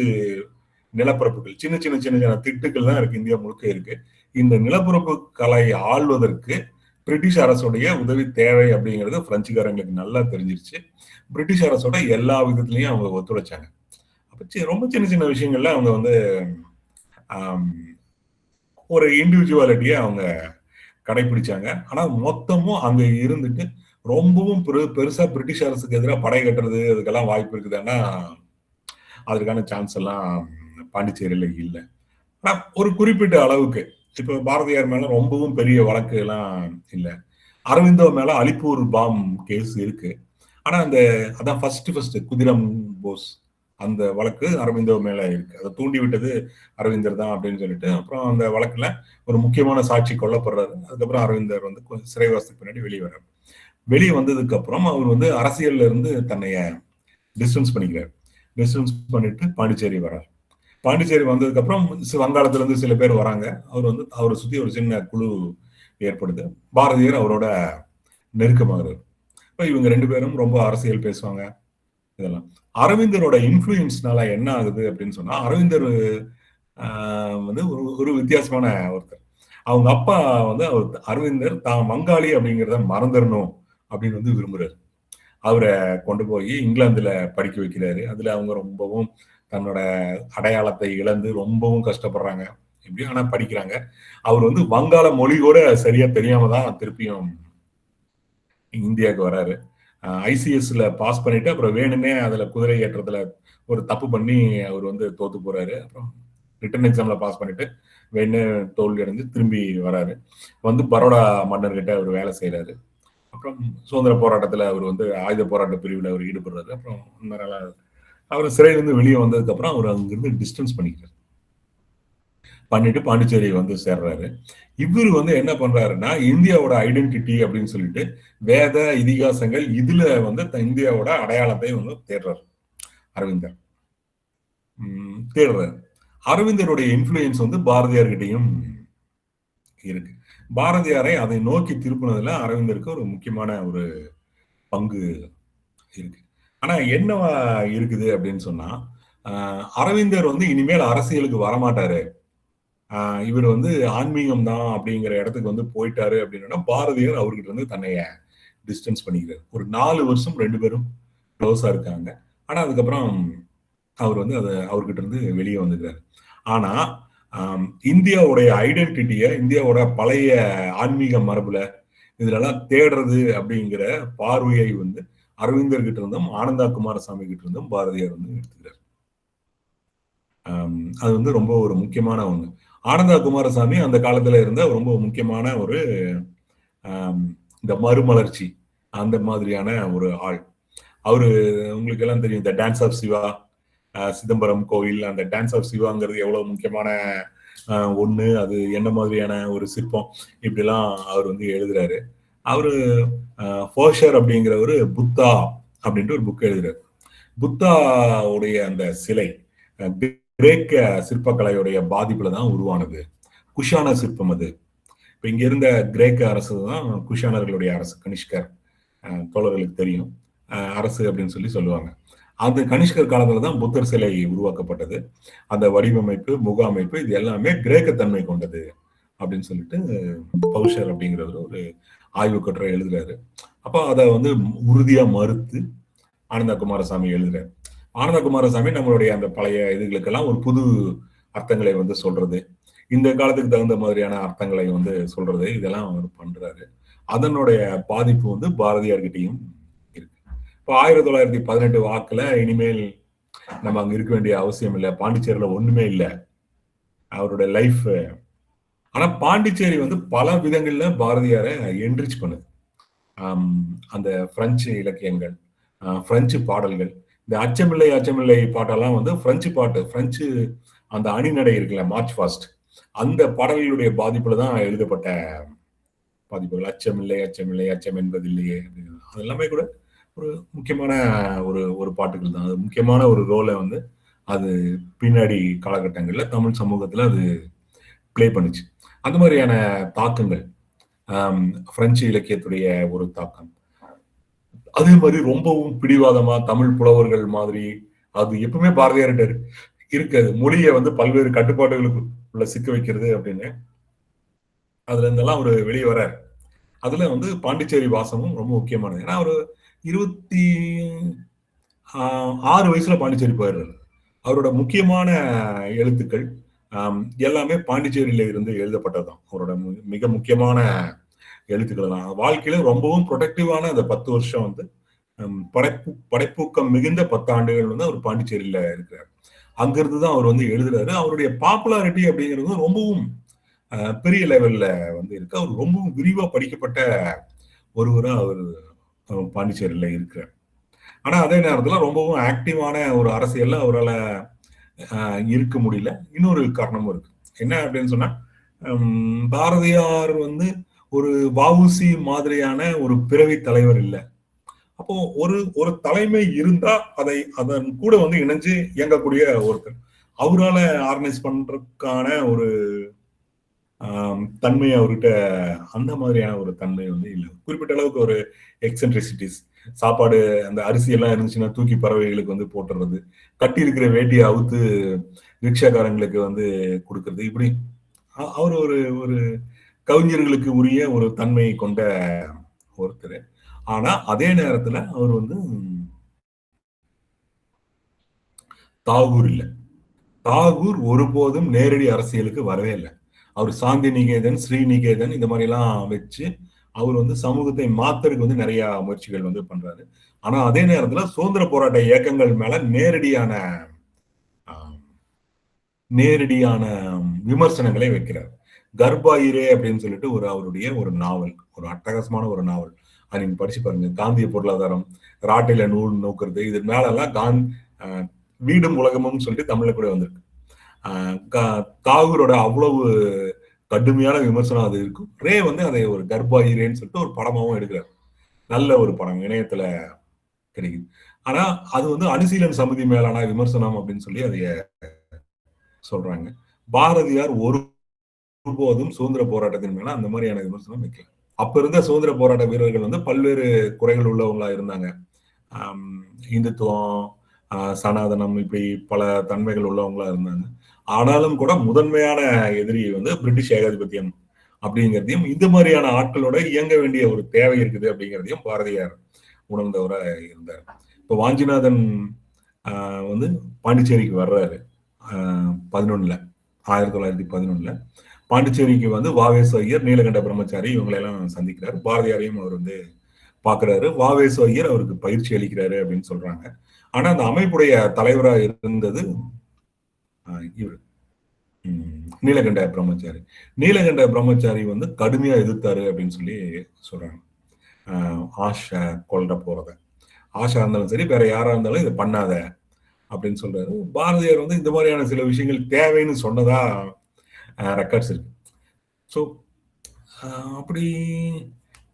நிலப்பரப்புகள், சின்ன சின்ன சின்ன சின்ன திட்டுக்கள் தான் இருக்கு, இந்தியா முழுக்க இருக்கு. இந்த நிலப்பரப்பு கலை ஆள்வதற்கு பிரிட்டிஷ் அரசுடைய உதவி தேவை அப்படிங்கிறது பிரெஞ்சுக்காரங்களுக்கு நல்லா தெரிஞ்சிருச்சு. பிரிட்டிஷ் அரசோட எல்லா விதத்திலையும் அவங்க ஒத்துழைச்சாங்க. அப்ப ரொம்ப சின்ன சின்ன விஷயங்கள்ல அவங்க வந்து ஒரு இண்டிவிஜுவாலிட்டியை அவங்க கடைபிடிச்சாங்க. ஆனா மொத்தமும் அங்க இருந்துட்டு ரொம்பவும் பெருசா பிரிட்டிஷ் அரசுக்கு எதிராக படை கட்டுறது அதுக்கெல்லாம் வாய்ப்பு இருக்குதுன்னா அதுக்கான சான்ஸ் எல்லாம் பாண்டிச்சேரியில இல்லை. ஆனா ஒரு குறிப்பிட்ட அளவுக்கு இப்ப பாரதியார் மேல ரொம்பவும் பெரிய வழக்கு எல்லாம் இல்லை. அரவிந்தோ மேல அலிப்பூர் பாம் கேஸ் இருக்கு. ஆனா அதான் ஃபர்ஸ்ட் குதிரம் போஸ் அந்த வழக்கு அரவிந்தோ மேல இருக்கு. அதை தூண்டி விட்டது அரவிந்தர் தான் அப்படின்னு சொல்லிட்டு அப்புறம் அந்த வழக்குல ஒரு முக்கியமான சாட்சி கொல்லப்படுறாரு. அதுக்கப்புறம் அரவிந்தர் வந்து சிறைவாசத்துக்கு பின்னாடி வெளியே வர்றாரு. வெளியே வந்ததுக்கு அப்புறம் அவர் வந்து அரசியல்ல இருந்து தன்னைய டிஸ்டன்ஸ் பண்ணிக்கிறார். டிஸ்டன்ஸ் பண்ணிட்டு பாண்டிச்சேரி வர்றார். பாண்டிச்சேரி வந்ததுக்கு அப்புறம் வங்காளத்துல இருந்து சில பேர் வராங்க. அவர் வந்து அவரை சுத்தி ஒரு சின்ன குழு ஏற்படுது. பாரதியார் அவரோட நெருக்கமாகிறார். இப்ப இவங்க 2 பேரும் ரொம்ப அரசியல் பேசுவாங்க. இதெல்லாம் அரவிந்தரோட இன்ஃபுளுயன்ஸ்னால என்ன ஆகுது அப்படின்னு சொன்னா, அரவிந்தர் வந்து ஒரு வித்தியாசமான ஒருத்தர். அவங்க அப்பா வந்து அரவிந்தர் தான் வங்காளி அப்படிங்கிறத மறந்துடணும் அப்படின்னு வந்து விரும்புறாரு. அவரை கொண்டு போய் இங்கிலாந்துல படிக்க வைக்கிறாரு. அதுல அவங்க ரொம்பவும் தன்னோட அடையாளத்தை இழந்து ரொம்பவும் கஷ்டப்படுறாங்க. எப்படியும் ஆனா படிக்கிறாங்க. அவர் வந்து வங்காள மொழி கூட சரியா தெரியாம தான் திருப்பியும் இந்தியாவுக்கு வராரு. ஐசிஎஸ்ல பாஸ் பண்ணிட்டு அப்புறம் வேணும்னே அதுல குதிரை ஏற்றத்துல ஒரு தப்பு பண்ணி அவர் வந்து தோத்து போறாரு. அப்புறம் ரிட்டன் எக்ஸாம்ல பாஸ் பண்ணிட்டு வேணு தோல்வி அடைஞ்சு திரும்பி வராரு. வந்து பரோடா மன்னர்கிட்ட அவர் வேலை செய்யறாரு. அப்புறம் சுதந்திர போராட்டத்துல அவர் வந்து ஆயுத போராட்ட பிரிவுல அவர் ஈடுபடுறாரு. அப்புறம் அவர் சிறையிலிருந்து வெளியே வந்ததுக்கு அப்புறம் அவர் அங்கிருந்து டிஸ்டன்ஸ் பண்ணிட்டு பாண்டிச்சேரி வந்து சேர்றாரு. இவரு வந்து என்ன பண்றாருன்னா இந்தியாவோட ஐடென்டிட்டி அப்படின்னு சொல்லிட்டு வேத இதிகாசங்கள் இதுல வந்து இந்தியாவோட அடையாளத்தை வந்து தேடுறாரு அரவிந்தர். தேடுறாரு. அரவிந்தருடைய இன்ஃபுளுயன்ஸ் வந்து பாரதியார்கிட்டையும் இருக்கு. பாரதியாரை அதை நோக்கி திருப்பினதுல அரவிந்தருக்கு ஒரு முக்கியமான ஒரு பங்கு இருக்கு. ஆனா என்னவா இருக்குது அப்படின்னு சொன்னா அரவிந்தர் வந்து இனிமேல் அரசியலுக்கு வரமாட்டாரு, இவர் வந்து ஆன்மீகம் தான் அப்படிங்கிற இடத்துக்கு வந்து போயிட்டாரு அப்படின்னா பாரதியார் அவர்கிட்ட இருந்து தன்னைய டிஸ்டன்ஸ் பண்ணிக்கிறார். ஒரு 4 வருஷம் 2 பேரும் க்ளோஸா இருக்காங்க. ஆனா அதுக்கப்புறம் அவர் வந்து அவர்கிட்ட இருந்து வெளியே வந்துக்கிறார். ஆனா இந்தியாவுடைய ஐடென்டிட்டிய இந்தியாவோட பழைய ஆன்மீக மரபுல இதுலலாம் தேடுறது அப்படிங்கிற பார்வையை வந்து அரவிந்தர் கிட்ட இருந்தும் ஆனந்தா குமாரசாமி கிட்ட இருந்தும் பாரதியார் வந்து எடுத்துக்கிறார். அது வந்து ரொம்ப ஒரு முக்கியமான ஒண்ணு. ஆனந்தா குமாரசாமி அந்த காலத்துல இருந்த ரொம்ப முக்கியமான ஒரு இந்த மறுமலர்ச்சி அந்த மாதிரியான ஒரு ஆள். அவரு உங்களுக்கு எல்லாம் தெரியும், இந்த டான்ஸ் ஆஃப் சிவா, சிதம்பரம் கோவில், அந்த டான்ஸ் ஆஃப் சிவாங்கிறது எவ்வளவு முக்கியமான ஒண்ணு, அது என்ன மாதிரியான ஒரு சிற்பம், இப்படிலாம் அவர் வந்து எழுதுறாரு. அவரு ஃபோஷர் அப்படிங்கிறவரு புத்தா அப்படின்ட்டு ஒரு புக் எழுதுறாரு. புத்தாவுடைய அந்த சிலை கிரேக்க சிற்பக்கலையுடைய பாதிப்புல தான் உருவானது. குஷான சிற்பம் அது. இப்ப இங்க இருந்த கிரேக்க அரசு தான் குஷானர்களுடைய அரசு, கனிஷ்கர் தோழர்களுக்கு தெரியும் அரசு அப்படின்னு சொல்லி சொல்லுவாங்க. அந்த கனிஷ்கர் காலத்துல தான் புத்தர் சிலை உருவாக்கப்பட்டது. அந்த வடிவமைப்பு, முக அமைப்பு இது எல்லாமே கிரேக்க தன்மை கொண்டது அப்படின்னு சொல்லிட்டு பௌஷர் அப்படிங்கிறவர் ஒரு ஆய்வு கட்டுரை எழுதுறாரு. அப்போ அதை வந்து உறுதியா மறுத்து ஆனந்த குமாரசாமி எழுதுறாரு. ஆனந்த குமாரசாமி நம்மளுடைய அந்த பழைய இதுகளுக்கெல்லாம் ஒரு புது அர்த்தங்களை வந்து சொல்றது, இந்த காலத்துக்கு தகுந்த மாதிரியான அர்த்தங்களை வந்து சொல்றது, இதெல்லாம் அவர் பண்றாரு. அதனுடைய பாதிப்பு வந்து பாரதியார்கிட்டையும் இருக்கு. இப்போ 1918 வாக்குல இனிமேல் நம்ம அங்க இருக்க வேண்டிய அவசியம் இல்லை, பாண்டிச்சேரியில ஒண்ணுமே இல்லை அவருடைய லைஃப். ஆனா பாண்டிச்சேரி வந்து பல விதங்கள்ல பாரதியாரை என்ரிச் பண்ணுது. அந்த பிரெஞ்சு இலக்கியங்கள், பிரெஞ்சு பாடல்கள், இந்த அச்சமில்லை அச்சமில்லை பாட்டெல்லாம் வந்து பிரெஞ்சு பாட்டு, பிரெஞ்சு அந்த அணிநடை இருக்குல்ல, மார்ச் ஃபாஸ்ட், அந்த பாடல்களுடைய பாதிப்புல தான் எழுதப்பட்ட பாதிப்புகள். அச்சமில்லை அச்சமில்லை அச்சம் என்பதில்லையே, அது எல்லாமே கூட ஒரு முக்கியமான ஒரு பாட்டுகள் தான். அது முக்கியமான ஒரு ரோலை வந்து அது பின்னாடி காலகட்டங்கள்ல தமிழ் சமூகத்துல அது பிளே பண்ணுச்சு. அந்த மாதிரியான தாக்கங்கள் பிரெஞ்சு இலக்கியத்துடைய ஒரு தாக்கம். அதே மாதிரி ரொம்பவும் பிடிவாதமா தமிழ் புலவர்கள் மாதிரி அது எப்பவுமே பாரதியார்கிட்ட இருக்காது. மொழியை வந்து பல்வேறு கட்டுப்பாடுகளுக்கு உள்ள சிக்க வைக்கிறது அப்படின்னு அதுல இருந்தெல்லாம் ஒரு வெளியே வர்றாரு. அதுல வந்து பாண்டிச்சேரி வாசமும் ரொம்ப முக்கியமானது. ஏன்னா ஒரு 26 வயசுல பாண்டிச்சேரி போயிடுறாரு. அவரோட முக்கியமான எழுத்துக்கள் எல்லாமே பாண்டிச்சேரியில இருந்து எழுதப்பட்டதுதான். அவரோட மிக முக்கியமான எழுத்துக்கள் தான். வாழ்க்கையில ரொம்பவும் ப்ரொடக்டிவான அந்த 10 வருஷம் வந்து படைப்பூக்கம் மிகுந்த 10 ஆண்டுகள் வந்து அவர் பாண்டிச்சேரியில இருக்கிறார். அங்கிருந்து தான் அவர் வந்து எழுதுறாரு. அவருடைய பாப்புலாரிட்டி அப்படிங்கிறது ரொம்பவும் பெரிய லெவல்ல வந்து இருக்கு. அவர் ரொம்பவும் விரிவா படிக்கப்பட்ட ஒருவரா அவர் பாண்டிச்சேரியில இருக்கிறார். ஆனா அதே நேரத்துல ரொம்பவும் ஆக்டிவான ஒரு அரசியல்ல அவரால் இருக்க முடியல. இன்னொரு காரணமும் இருக்கு. என்ன அப்படின்னு சொன்னா பாரதியார் வந்து ஒரு வஉசி மாதிரியான ஒரு பிறவி தலைவர் இல்லை. அப்போ ஒரு தலைமை இருந்தா அதன் கூட வந்து இணைஞ்சு இயங்கக்கூடிய ஒருத்தர். அவரால ஆர்கனைஸ் பண்றதுக்கான ஒரு தன்மை அவர்கிட்ட அந்த மாதிரியான ஒரு தன்மை வந்து இல்லை. குறிப்பிட்ட அளவுக்கு ஒரு எக்ஸென்ட்ரிசிட்டிஸ், சாப்பாடு அந்த அரிசி எல்லாம் இருந்துச்சுன்னா தூக்கி பறவைகளுக்கு வந்து போட்டுறது, கட்டி இருக்கிற வேட்டியை அவுத்து ரிக்ஷாக்காரங்களுக்கு வந்து கொடுக்கறது, இப்படி அவர் ஒரு ஒரு கவிஞர்களுக்கு உரிய ஒரு தன்மை கொண்ட ஒருத்தர். ஆனா அதே நேரத்துல அவர் வந்து தாகூர் இல்ல. தாகூர் ஒருபோதும் நேரடி அரசியலுக்கு வரவே இல்லை. அவர் சாந்தி நிகேதன், ஸ்ரீநிகேதன் இந்த மாதிரி எல்லாம் வச்சு அவர் வந்து சமூகத்தை மாத்துறதுக்கு வந்து நிறைய முயற்சிகள் வந்து பண்றாரு. ஆனா அதே நேரத்துல சுதந்திர போராட்ட இயக்கங்கள் மேல நேரடியான விமர்சனங்களை வைக்கிறார். கர்பாயிரே அப்படின்னு சொல்லிட்டு அவருடைய ஒரு நாவல், ஒரு அட்டகாசமான ஒரு நாவல். அது நீங்க படிச்சு பாருங்க. காந்திய பொருளாதாரம், ராட்டையில நூல் நோக்குறது, இது மேல எல்லாம் வீடும் உலகமும் சொல்லிட்டு தமிழ்ல கூட வந்திருக்கு. தாகூரோட அவ்வளவு கடுமையான விமர்சனம் அது இருக்கும். ரே வந்து அதை ஒரு கர்பாயிரேன்னு சொல்லிட்டு ஒரு படமாவும் எடுக்கிறார். நல்ல ஒரு படம் இணையத்துல கிடைக்குது. ஆனா அது வந்து அனுசீலன் சமிதி மேலான விமர்சனம் அப்படின்னு சொல்லி அதைய சொல்றாங்க. பாரதியார் ஒருபோதும் சுதந்திர போராட்டத்தின் மேல அந்த மாதிரியான விமர்சனம் வைக்கல. அப்ப இருந்த சுதந்திர போராட்ட வீரர்கள் வந்து பல்வேறு குறைகள் உள்ளவங்களா இருந்தாங்க. இந்துத்துவம், சனாதனம், இப்படி பல தன்மைகள் உள்ளவங்களா இருந்தாங்க. ஆனாலும் கூட முதன்மையான எதிரி வந்து பிரிட்டிஷ் ஏகாதிபத்தியம் அப்படிங்கிறதையும், இந்த மாதிரியான ஆட்களோட இயங்க வேண்டிய ஒரு தேவை இருக்குது அப்படிங்கிறதையும் பாரதியார் உணர்ந்தவரா இருந்தார். இப்ப வாஞ்சிநாதன் வந்து பாண்டிச்சேரிக்கு வர்றாரு 11ல 1911ல பாண்டிச்சேரிக்கு வந்து வாவேசு ஐயர், நீலகண்ட பிரம்மச்சாரி இவங்களெல்லாம் சந்திக்கிறாரு. பாரதியாரையும் அவர் வந்து பாக்குறாரு. வாவேசு ஐயர் அவருக்கு பயிற்சி அளிக்கிறாரு அப்படின்னு சொல்றாங்க. ஆனா அந்த அமைப்புடைய தலைவராக இருந்தது இவர் நீலகண்ட பிரம்மச்சாரி. நீலகண்ட பிரம்மச்சாரி வந்து கடுமையா எதிர்த்தாரு அப்படின்னு சொல்லி சொல்றாங்க. ஆஷா கொல்ற போறத, ஆஷா இருந்தாலும் சரி, வேற யாரா இருந்தாலும் இதை பண்ணாத அப்படின்னு சொல்றாரு. பாரதியார் வந்து இந்த மாதிரியான சில விஷயங்கள் தேவைன்னு சொன்னதா ரெக்கார்ட்ஸ் இருக்கு. ஸோ அப்படி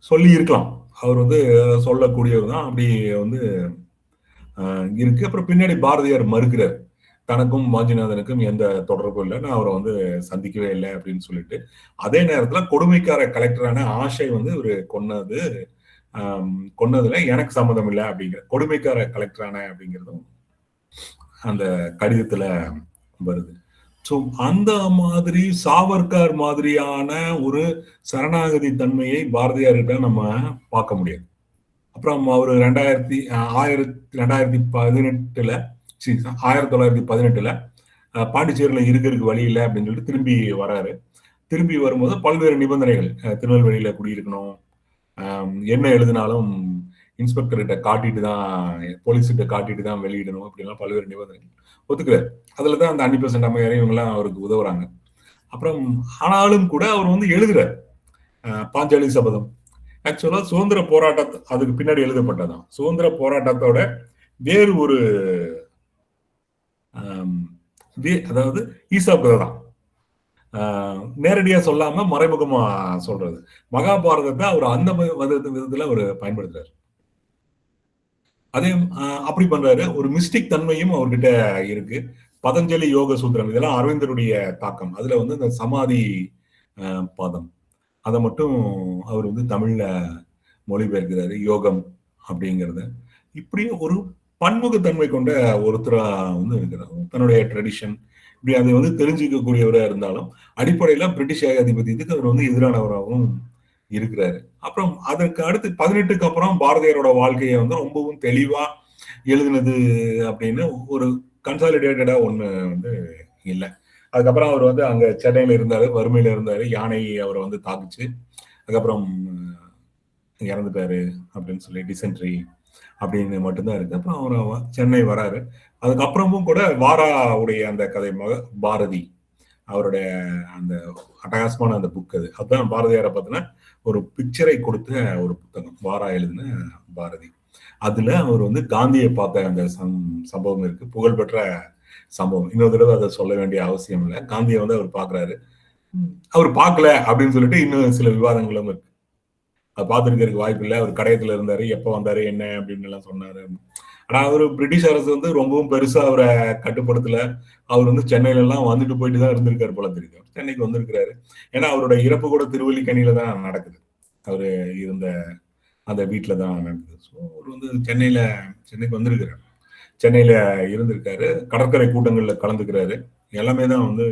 சொல்லி இருக்கலாம். அவர் வந்து சொல்லக்கூடியவர் தான், அப்படி வந்து இருக்கு. அப்புறம் பின்னாடி பாரதியார் மறுக்கிறார். தனக்கும் வாஞ்சிநாதனுக்கும் எந்த தொடர்பும் இல்லை, நான் அவரை வந்து சந்திக்கவே இல்லை அப்படின்னு சொல்லிட்டு. அதே நேரத்துல கொடுமைக்கார கலெக்டரான ஆஷை வந்து இவரு கொன்னதுல எனக்கு சம்மதம் இல்லை அப்படிங்கிற, கொடுமைக்கார கலெக்டரான அப்படிங்கிறதும் அந்த கடிதத்துல வருது. ஸோ அந்த மாதிரி சாவர்கர் மாதிரியான ஒரு சரணாகதி தன்மையை பாரதியார்கிட்ட நம்ம பார்க்க முடியாது. அப்புறம் அவர் 1918ல 1918ல பாண்டிச்சேரியில இருக்கிறதுக்கு வழி இல்லை அப்படின்னு சொல்லிட்டு திரும்பி வராரு. திரும்பி வரும்போது பல்வேறு நிபந்தனைகள், திருநெல்வேலியில குடியிருக்கணும், என்ன எழுதினாலும் இன்ஸ்பெக்டர்கிட்ட காட்டிட்டு தான், போலீஸ்கிட்ட காட்டிட்டு தான் வெளியிடணும், அப்படின்லாம் பல்வேறு நிபந்தனைகள் ஒத்துக்கிறார். அதுலதான் அந்த அன்னிபெசன்ட் அம்மையார் இவங்கெல்லாம் அவருக்கு உதவுறாங்க. அப்புறம் ஆனாலும் கூட அவர் வந்து எழுதுறார் பாஞ்சாலி சபதம். ஆக்சுவலா சுதந்திர போராட்டத்தை அதுக்கு பின்னாடி எழுதப்பட்டதான். சுதந்திர போராட்டத்தோட வேறு ஒரு அதாவது ஈசாப் கதை தான். நேரடியா சொல்லாம மறைமுகமா சொல்றது. மகாபாரதத்தை அவர் அந்த விதத்துல அவர் பயன்படுத்துறாரு. அதே அப்படி பண்றாரு. ஒரு மிஸ்டிக் தன்மையும் அவர்கிட்ட இருக்கு. பதஞ்சலி யோக சூத்திரம் இதெல்லாம் அரவிந்தருடைய தாக்கம். அதுல வந்து இந்த சமாதி பாதம் அதை மட்டும் அவர் வந்து தமிழ்ல மொழிபெயர்க்கிறாரு, யோகம் அப்படிங்கிறத. இப்படி ஒரு பன்முகத்தன்மை கொண்ட ஒருத்தரா வந்து இருக்கிறார். தன்னுடைய ட்ரெடிஷன் இப்படி அதை வந்து தெரிஞ்சுக்கக்கூடியவராக இருந்தாலும் அடிப்படையில பிரிட்டிஷ் ஏகாதிபத்தியத்துக்கு அவர் வந்து எதிரானவராகவும் இருக்கிறாரு. அப்புறம் அதற்கு அடுத்து 18க்கு அப்புறம் பாரதியாரோட வாழ்க்கையை வந்து ரொம்பவும் தெளிவா எழுதினது அப்படின்னு ஒரு கன்சாலிடேட்டடா ஒண்ணு வந்து இல்லை. அதுக்கப்புறம் அவர் வந்து அங்க சென்னையில இருந்தாரு, வறுமையில இருந்தாரு, யானை அவரை வந்து தாக்குச்சு, அதுக்கப்புறம் இறந்துட்டாரு அப்படின்னு சொல்லி டிசென்ட்ரி அப்படின்னு மட்டும்தான் இருக்கு. அப்புறம் அவர் சென்னை வராரு. அதுக்கப்புறமும் கூட வாராவுடைய அந்த கதை பாரதி அவருடைய அந்த அட்டகாசமான அந்த புக், அதுதான் பாரதியாரை பத்தின ஒரு பிக்சரை கொடுத்த ஒரு புத்தகம், வாரா எழுதின பாரதி. அதுல அவர் வந்து காந்தியை பார்த்த அந்த சம்பவம் இருக்கு, புகழ்பெற்ற சம்பவம். இன்னொரு தடவை அதை சொல்ல வேண்டிய அவசியம் இல்லை. காந்தியை வந்து அவர் பாக்குறாரு, அவர் பார்க்கல அப்படின்னு சொல்லிட்டு இன்னும் சில விவாதங்களும் இருக்கு. அது பார்த்துருக்கிறதுக்கு வாய்ப்பு இல்லை. அவர் கடையத்துல இருந்தாரு, எப்ப வந்தாரு என்ன அப்படின்னு எல்லாம் சொன்னாரு. ஆனா அவரு பிரிட்டிஷ் அரசு வந்து ரொம்பவும் பெருசா அவரை கட்டுப்படுத்தல. அவர் வந்து சென்னையில எல்லாம் வந்துட்டு போயிட்டு தான் இருந்திருக்காரு போல தெரியுது. சென்னைக்கு வந்திருக்கிறாரு. ஏன்னா அவரோட இறப்பு கூட திருவல்லிக்கணியில தான் நடக்குது. அவரு இருந்த அந்த வீட்டுல தான் நடக்குது. ஸோ அவர் வந்து சென்னைக்கு வந்திருக்கிறாரு. சென்னையில இருந்திருக்காரு, கடற்கரை கூட்டங்கள்ல கலந்துக்கிறாரு. எல்லாமே தான் வந்து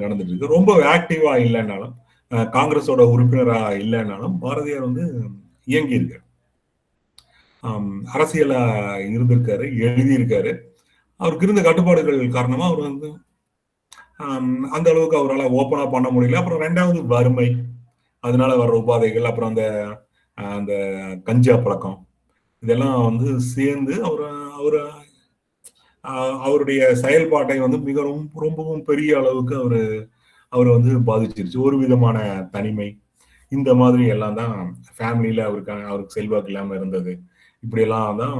நடந்துட்டு இருக்கு. ரொம்ப ஆக்டிவா இல்லைன்னாலும், காங்கிரஸோட உறுப்பினரா இல்லைன்னாலும் பாரதியார் வந்து இயங்கி இருக்காரு. அரசியலா இருந்திருக்காரு, எழுதியிருக்காரு. அவருக்கு இருந்த கட்டுப்பாடுகள் காரணமா அவர் வந்து அந்த அளவுக்கு அவரால் ஓப்பனா பண்ண முடியல. அப்புறம் 2வது வறுமை, அதனால வர்ற உபாதைகள், அப்புறம் அந்த அந்த கஞ்சா பழக்கம், இதெல்லாம் வந்து சேர்ந்து அவரு அவருடைய செயல்பாட்டை வந்து ரொம்பவும் பெரிய அளவுக்கு அவரை வந்து பாதிச்சிருச்சு. ஒரு விதமான தனிமை, இந்த மாதிரி எல்லாம் தான் ஃபேமிலியில அவருக்கு செல்வாக்கு இல்லாம இருந்தது. இப்படியெல்லாம் தான்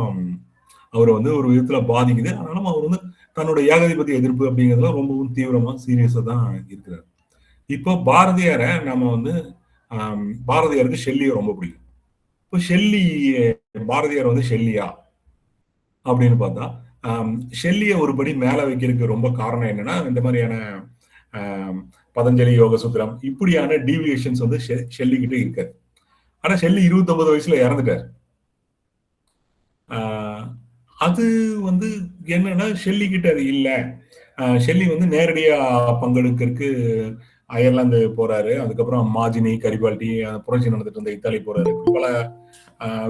அவரை வந்து ஒரு விதத்துல பாதிக்குது. ஆனாலும் அவர் வந்து தன்னோட ஏகாதிபத்திய எதிர்ப்பு அப்படிங்கிறதுல ரொம்பவும் தீவிரமா சீரியஸா தான் இருக்கிறார். இப்போ பாரதியார நாம வந்து பாரதியாருக்கு ஷெல்லியை ரொம்ப பிடிக்கும். இப்போ பாரதியார் வந்து ஷெல்லியா அப்படின்னு பார்த்தா ஷெல்லியை ஒரு படி மேல வைக்கிறதுக்கு ரொம்ப காரணம் என்னன்னா, இந்த மாதிரியான பதஞ்சலி யோக சூத்திரம் இப்படியான டீவியேஷன்ஸ் வந்து ஷெல்லி கிட்ட இருக்காது. ஆனா ஷெல்லி 29 வயசுல இறந்துட்டார். அது வந்து என்னன்னா ஷெல்லி கிட்ட அது இல்லை. ஷெல்லி வந்து நேரடியா பங்கெடுக்கிறதுக்கு அயர்லாந்து போறாரு. அதுக்கப்புறம் மாஜினி, கரிபால்டி, புரட்சி நடந்துட்டு இருந்த இத்தாலி போறாரு. பல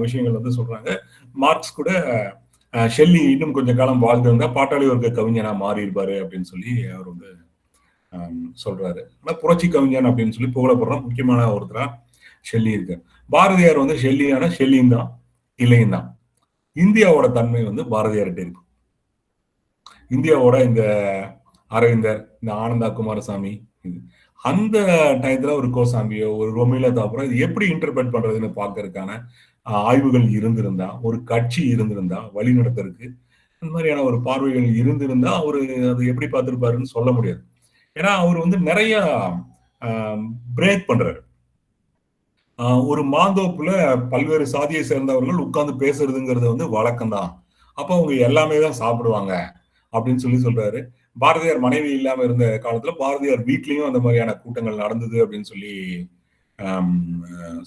விஷயங்கள் வந்து சொல்றாங்க. மார்க்ஸ் கூட ஷெல்லி இன்னும் கொஞ்சம் காலம் வாழ்ந்திருந்தா பாட்டாளி வர்க்க கவிஞனா மாறி இருப்பாரு அப்படின்னு சொல்லி அவர் வந்து சொல்றாரு. ஆனா புரட்சி கவிஞன் அப்படின்னு சொல்லி புகழப்படுற முக்கியமான ஒருத்தரா ஷெல்லி இருக்கு. பாரதியார் வந்து ஷெல்லியான ஷெல்லியும் தான், இல்லையும் தான். இந்தியாவோட தன்மை வந்து பாரதியார்கிட்ட இருக்கு. இந்தியாவோட இந்த அரவிந்தர், இந்த ஆனந்தா குமாரசாமி, அந்த டயத்துல ஒரு கோசாம்பியோ ஒரு ரொமிலா தாப்புரோ இது எப்படி இன்டர்பிரட் பண்றதுன்னு பாக்குறதுக்கான ஆய்வுகள் இருந்திருந்தா, ஒரு கட்சி இருந்திருந்தா வழி நடத்துறதுக்கு இந்த மாதிரியான ஒரு பார்வைகள் இருந்திருந்தா அவரு அதை எப்படி பார்த்திருப்பாருன்னு சொல்ல முடியாது. ஏன்னா அவர் வந்து நிறைய பிரேக் பண்றாரு. ஒரு மாந்தோப்புல பல்வேறு சாதியை சேர்ந்தவர்கள் உட்கார்ந்து பேசுறதுங்கிறது வந்து வழக்கம் தான். அப்ப அவங்க எல்லாமே தான் சாப்பிடுவாங்க அப்படின்னு சொல்லி சொல்றாரு. பாரதியார் மனைவி இல்லாம இருந்த காலத்துல பாரதியார் வீட்லயும் அந்த மாதிரியான கூட்டங்கள் நடந்தது அப்படின்னு சொல்லி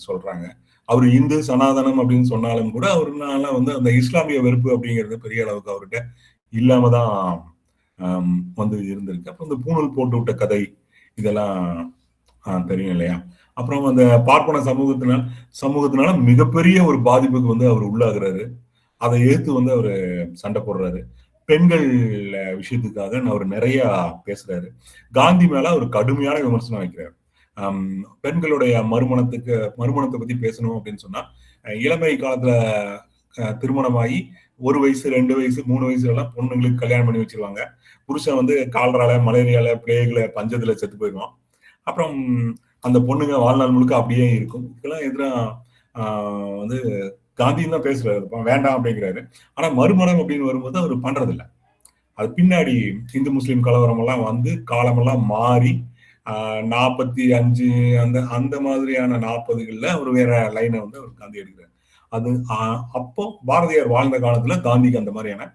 சொல்றாங்க. அவர் இந்து சனாதனம் அப்படின்னு சொன்னாலும் கூட அவருனால வந்து அந்த இஸ்லாமிய வெறுப்பு அப்படிங்கிறது பெரிய அளவுக்கு அவர்கிட்ட இல்லாம தான் வந்து இருந்திருக்கு. அப்புறம் இந்த பூணூல் போட்டு விட்ட கதை இதெல்லாம் தெரியும் இல்லையா? அப்புறம் அந்த பார்ப்பன சமூகத்தினால மிகப்பெரிய ஒரு பாதிப்புக்கு வந்து அவர் உள்ளாகிறாரு. அதை எதிர்த்து வந்து அவரு சண்டை போடுறாரு. பெண்கள் விஷயத்துக்காக அவர் நிறைய பேசுறாரு. காந்தி மேல அவர் கடுமையான விமர்சனம் வைக்கிறார். பெண்களுடைய மறுமணத்தை பத்தி பேசணும் அப்படின்னு சொன்னா இளமை காலத்துல திருமணமாகி 1 வயசு 2 வயசு 3 வயசுல எல்லாம் பொண்ணுங்களுக்கு கல்யாணம் பண்ணி வச்சிருவாங்க. புருஷன் வந்து கால்ரால மலேரியால பிளேக்ல பஞ்சத்துல செத்து போயிடுவான். அப்புறம் அந்த பொண்ணுங்க வாழ்நாள் முழுக்க அப்படியே இருக்கும். இதெல்லாம் எதிராக வந்து காந்தியும் தான் பேசுறாரு, வேண்டாம் அப்படிங்கிறாரு. ஆனா மறுமணம் அப்படின்னு வரும்போது அவர் பண்றதில்லை. அது பின்னாடி இந்து முஸ்லீம் கலவரம் எல்லாம் வந்து காலமெல்லாம் மாறி 45 அந்த மாதிரியான 40கள்ல அவர் வேற லைனை வந்து அவர் காந்தி எடுக்கிறார். அது அப்போ பாரதியார் வாழ்ந்த காலத்துல காந்திக்கு அந்த மாதிரியான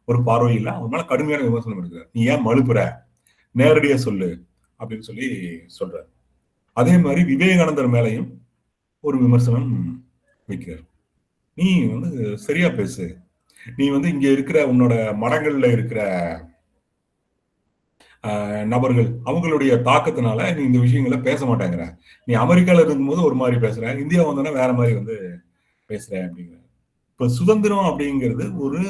ஒரு பார்வை இல்லை. அவர் மேல கடுமையான விமர்சனம் எடுக்கிறார். நீ ஏன் மழுப்புற, நேரடியா சொல்லு அப்படின்னு சொல்லி சொல்றாரு. அதே மாதிரி விவேகானந்தர் மேலையும் ஒரு விமர்சனம் வைக்கிறார். நீ வந்து சரியா பேசு, நீ வந்து இங்க இருக்கிற உன்னோட மடங்கள்ல இருக்கிற நபர்கள் அவங்களுடைய தாக்கத்தினால நீ இந்த விஷயங்களை பேச மாட்டேங்கிற. நீ அமெரிக்கால இருக்கும்போது ஒரு மாதிரி பேசுற, இந்தியா வந்தோன்னா வேற மாதிரி வந்து பேசுற அப்படிங்கிற. இப்ப சுதந்திரம் அப்படிங்கிறது ஒரு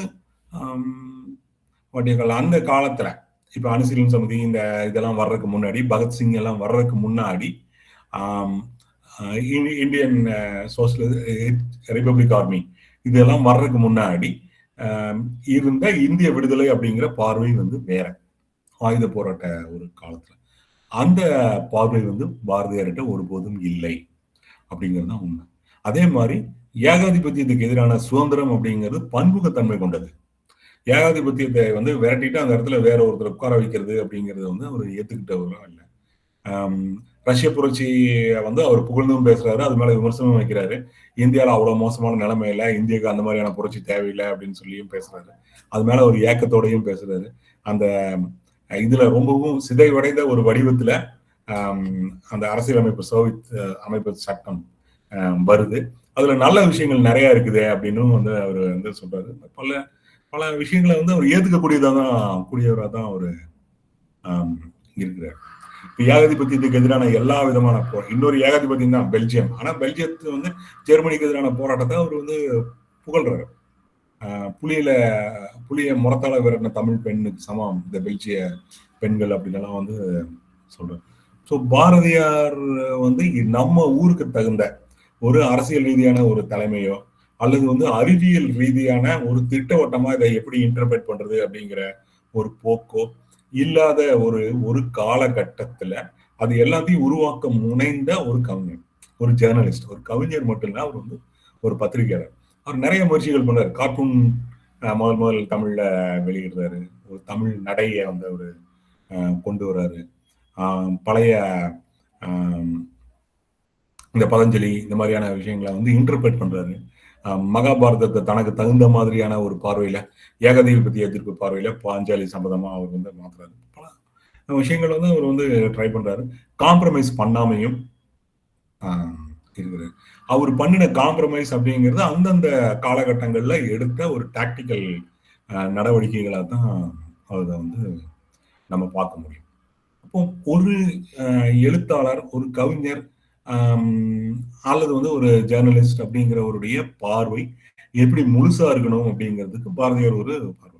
அந்த காலத்துல இப்ப அணுசீலன் சமிதி இந்த இதெல்லாம் வர்றதுக்கு முன்னாடி, பகத்சிங் எல்லாம் வர்றதுக்கு முன்னாடி இந்தியன் சோசியல் ரிபப்ளிக் ஆர்மி இதெல்லாம் வர்றதுக்கு முன்னாடி இருந்த இந்திய விடுதலை அப்படிங்கிற பார்வை வந்து வேற. ஆயுத போராட்ட ஒரு காலத்துல அந்த பார்வை வந்து பாரதியார்கிட்ட ஒருபோதும் இல்லை அப்படிங்கிறது தான் உண்மை. அதே மாதிரி ஏகாதிபத்தியத்துக்கு எதிரான சுதந்திரம் அப்படிங்கிறது பன்முகத்தன்மை கொண்டது. ஏகாதிபத்தியத்தை வந்து விரட்டிட்டு அந்த இடத்துல வேற ஒருத்தர் உட்கார வைக்கிறது அப்படிங்கிறது வந்து அவர் ஏத்துக்கிட்டவரும் இல்லை. ரஷ்ய புரட்சி வந்து அவர் புகழ்ந்தும் பேசுறாரு, அது மேல விமர்சனமும் வைக்கிறாரு. இந்தியாவில் அவ்வளவு மோசமான நிலைமை இல்லை, இந்தியாவுக்கு அந்த மாதிரியான புரட்சி தேவையில்லை அப்படின்னு சொல்லியும் பேசுறாரு. அது மேல ஒரு ஏக்கத்தோடையும் பேசுறாரு. அந்த இதுல ரொம்பவும் சிதைவடைந்த ஒரு வடிவத்துல அந்த அரசியலமைப்பு சோவியத் அமைப்பு சட்டம் வருது. அதுல நல்ல விஷயங்கள் நிறைய இருக்குது அப்படின்னு வந்து அவர் வந்து சொல்றாரு. பல பல விஷயங்களை வந்து அவர் ஏத்துக்கக்கூடியவராக தான் அவரு ஆம், இருக்கிறார். இப்ப ஏகாதிபத்தியத்துக்கு எதிரான எல்லா விதமான இன்னொரு ஏகாதிபத்தியம் தான் பெல்ஜியம். ஆனா பெல்ஜியத்து வந்து ஜெர்மனிக்கு எதிரான போராட்டத்தை அவர் வந்து புகழ்றாரு. புலியில புலிய முறத்தால விரட்டின தமிழ் பெண்ணுக்கு சமம் இந்த பெல்ஜிய பெண்கள் அப்படின்லாம் வந்து சொல்றாரு. ஸோ பாரதியார் வந்து நம்ம ஊருக்கு தகுந்த ஒரு அரசியல் ரீதியான ஒரு தலைமையோ அல்லது வந்து அறிவியல் ரீதியான ஒரு திட்டவட்டமா இதை எப்படி இன்டர்பிரேட் பண்றது அப்படிங்கிற ஒரு போக்கோ இல்லாத ஒரு ஒரு காலகட்டத்துல அது எல்லாத்தையும் உருவாக்க முனைந்த ஒரு கவிஞர், ஒரு ஜேர்னலிஸ்ட், ஒரு கவிஞர் மட்டும் இல்ல, அவர் வந்து ஒரு பத்திரிகையாளர். அவர் நிறைய முயற்சிகள் பண்ணாரு. கார்ட்டூன் முதல் தமிழ்ல வெளியிடுறாரு. ஒரு தமிழ் நடைய வந்து அவரு கொண்டு வர்றாரு. பழைய இந்த பதஞ்சலி இந்த மாதிரியான விஷயங்களை வந்து இன்டர்பிரேட் பண்றாரு. மகாபாரதத்தை தனக்கு தகுந்த மாதிரியான ஒரு பார்வையில ஏகதீபத்திய எதிர்ப்பு பார்வையில பாஞ்சாலி சம்பந்தமா அவர் வந்து மாத்துறாரு. பல விஷயங்கள் வந்து அவர் வந்து ட்ரை பண்றாரு. காம்ப்ரமைஸ் பண்ணாமையும் இருக்கிறார். அவர் பண்ணின காம்ப்ரமைஸ் அப்படிங்கிறது அந்தந்த காலகட்டங்கள்ல எடுத்த ஒரு டாக்டிக்கல் நடவடிக்கைகளாக தான் அதை வந்து நம்ம பார்க்க முடியும். அப்போ ஒரு எழுத்தாளர், ஒரு கவிஞர் அல்லது வந்து ஒரு ஜேர்னலிஸ்ட் அப்படிங்கிறவருடைய பார்வை எப்படி முழுசா இருக்கணும் அப்படிங்கிறதுக்கு பாரதியார் ஒரு பார்வை.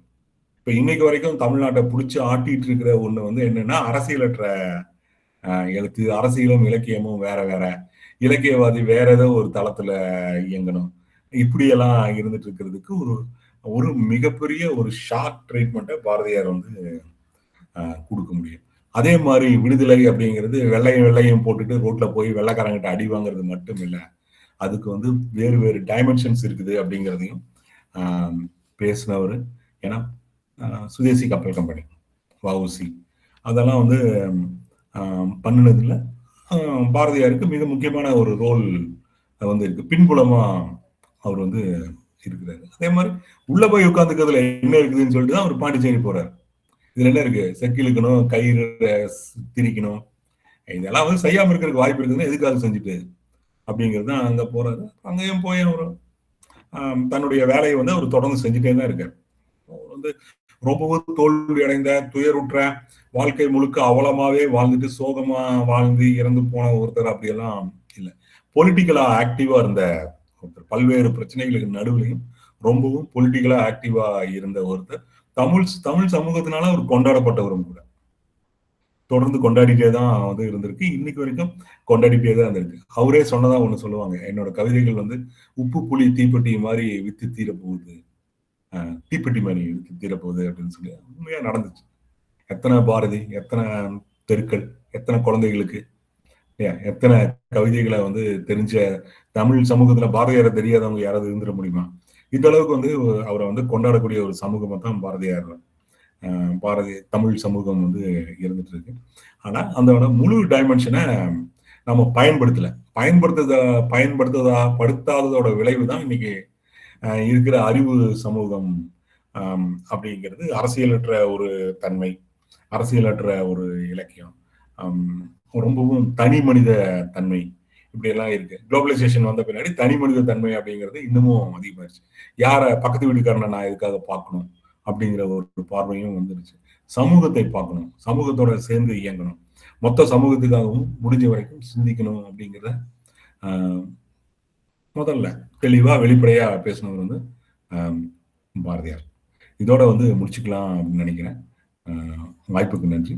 இப்ப இன்னைக்கு வரைக்கும் தமிழ்நாட்டை பிடிச்சி ஆட்டிட்டு இருக்கிற ஒண்ணு வந்து என்னன்னா அரசியலற்ற எழுத்து, அரசியலும் இலக்கியமும் வேற வேற, இலக்கியவாதி வேற ஏதோ ஒரு தளத்துல இயங்கணும், இப்படியெல்லாம் இருந்துட்டு இருக்கிறதுக்கு ஒரு ஒரு மிகப்பெரிய ஒரு ஷார்ட் ட்ரீட்மெண்ட்டை பாரதியார் வந்து கொடுக்க முடியும். அதே மாதிரி விடுதலை அப்படிங்கிறது வெள்ளையும் வெள்ளையும் போட்டுட்டு ரோட்ல போய் வெள்ளைக்காரங்கிட்ட அடி வாங்குறது மட்டும் இல்லை, அதுக்கு வந்து வேறு வேறு டைமென்ஷன்ஸ் இருக்குது அப்படிங்கிறதையும் பேசினவர். ஏன்னா சுதேசி கப்பல் கம்பெனி, வஉசி, அதெல்லாம் வந்து பண்ணினதுல பாரதியாருக்கு மிக முக்கியமான ஒரு ரோல் வந்து இருக்கு. பின்புலமா அவர் வந்து இருக்கிறாரு. அதே மாதிரி உள்ள போய் உட்காந்துக்கிறதுல என்ன இருக்குதுன்னு சொல்லிட்டு தான் அவர் பாண்டிச்சேரி போறாரு. இதுல என்ன இருக்கு, செக்கிழுக்கணும், கயிறு திரிக்கணும், இதெல்லாம் வந்து செய்யாம இருக்கிறதுக்கு வாய்ப்பு இருக்குதுன்னு எதுக்காக செஞ்சுட்டு அப்படிங்கிறது தான் அங்க போறாரு. அங்கேயும் போய் அவர் தன்னுடைய வேலையை வந்து அவர் தொடர்ந்து செஞ்சுட்டே தான் இருக்காரு. வந்து ரொம்பவும் தோல்வி அடைந்த, துயருற்ற, வாழ்க்கை முழுக்க அவலமாவே வாழ்ந்துட்டு சோகமா வாழ்ந்து இறந்து போன ஒருத்தர் அப்படியெல்லாம் இல்லை. பொலிட்டிக்கலா ஆக்டிவா இருந்த ஒருத்தர், பல்வேறு பிரச்சனைகளுக்கு நடுவுலையும் ரொம்பவும் பொலிட்டிக்கலா ஆக்டிவா இருந்த ஒருத்தர். தமிழ் சமூகத்தினால அவர் கொண்டாடப்பட்டவரும் கூட. தொடர்ந்து கொண்டாடிட்டே தான் வந்து இருந்திருக்கு. இன்னைக்கு வரைக்கும் கொண்டாடிட்டே தான் இருந்திருக்கு. அவரே சொன்னதா ஒண்ணு சொல்லுவாங்க, என்னோட கவிதைகள் வந்து உப்பு புளி தீப்பெட்டி மாதிரி வித்து தீர போகுது, தீப்பெட்டி மாதிரி வித்து தீர போகுது அப்படின்னு சொல்லி உண்மையா நடந்துச்சு. எத்தனை பாரதி, எத்தனை தெருக்கள், எத்தனை குழந்தைகளுக்கு, எத்தனை கவிதைகளை வந்து தெரிஞ்ச தமிழ் சமூகத்துல பாரதியாரை தெரியாதவங்க யாராவது இருந்துட முடியுமா? இந்த அளவுக்கு வந்து அவரை வந்து கொண்டாடக்கூடிய ஒரு சமூகமா தான் பாரதி தமிழ் சமூகம் வந்து இருந்துட்டு இருக்கு. ஆனா அந்த முழு டைமென்ஷனை நம்ம படுத்தாததோட விளைவு தான் இன்னைக்கு இருக்கிற அறிவு சமூகம் அப்படிங்கிறது. அரசியலற்ற ஒரு தன்மை, அரசியலற்ற ஒரு இலக்கியம், ரொம்பவும் தனி மனித தன்மை, இப்படி எல்லாம் இருக்கு. குளோபலைசேஷன் வந்த பின்னாடி தனி மனித தன்மை அப்படிங்கிறது இன்னமும் அதிகமாயிருச்சு. யார பக்கத்து வீட்டுக்காரனை நான் எதுக்காக பார்க்கணும் அப்படிங்கிற ஒரு பார்வையும் வந்துருச்சு. சமூகத்தை பார்க்கணும், சமூகத்தோட சேர்ந்து இயங்கணும், மொத்த சமூகத்துக்காகவும் முடிஞ்ச வரைக்கும் சிந்திக்கணும் அப்படிங்கிறத முதல்ல தெளிவா வெளிப்படையா பேசினவர் வந்து பாரதியார். இதோட வந்து முடிச்சுக்கலாம் அப்படின்னு நினைக்கிறேன். வாய்ப்புக்கு நன்றி.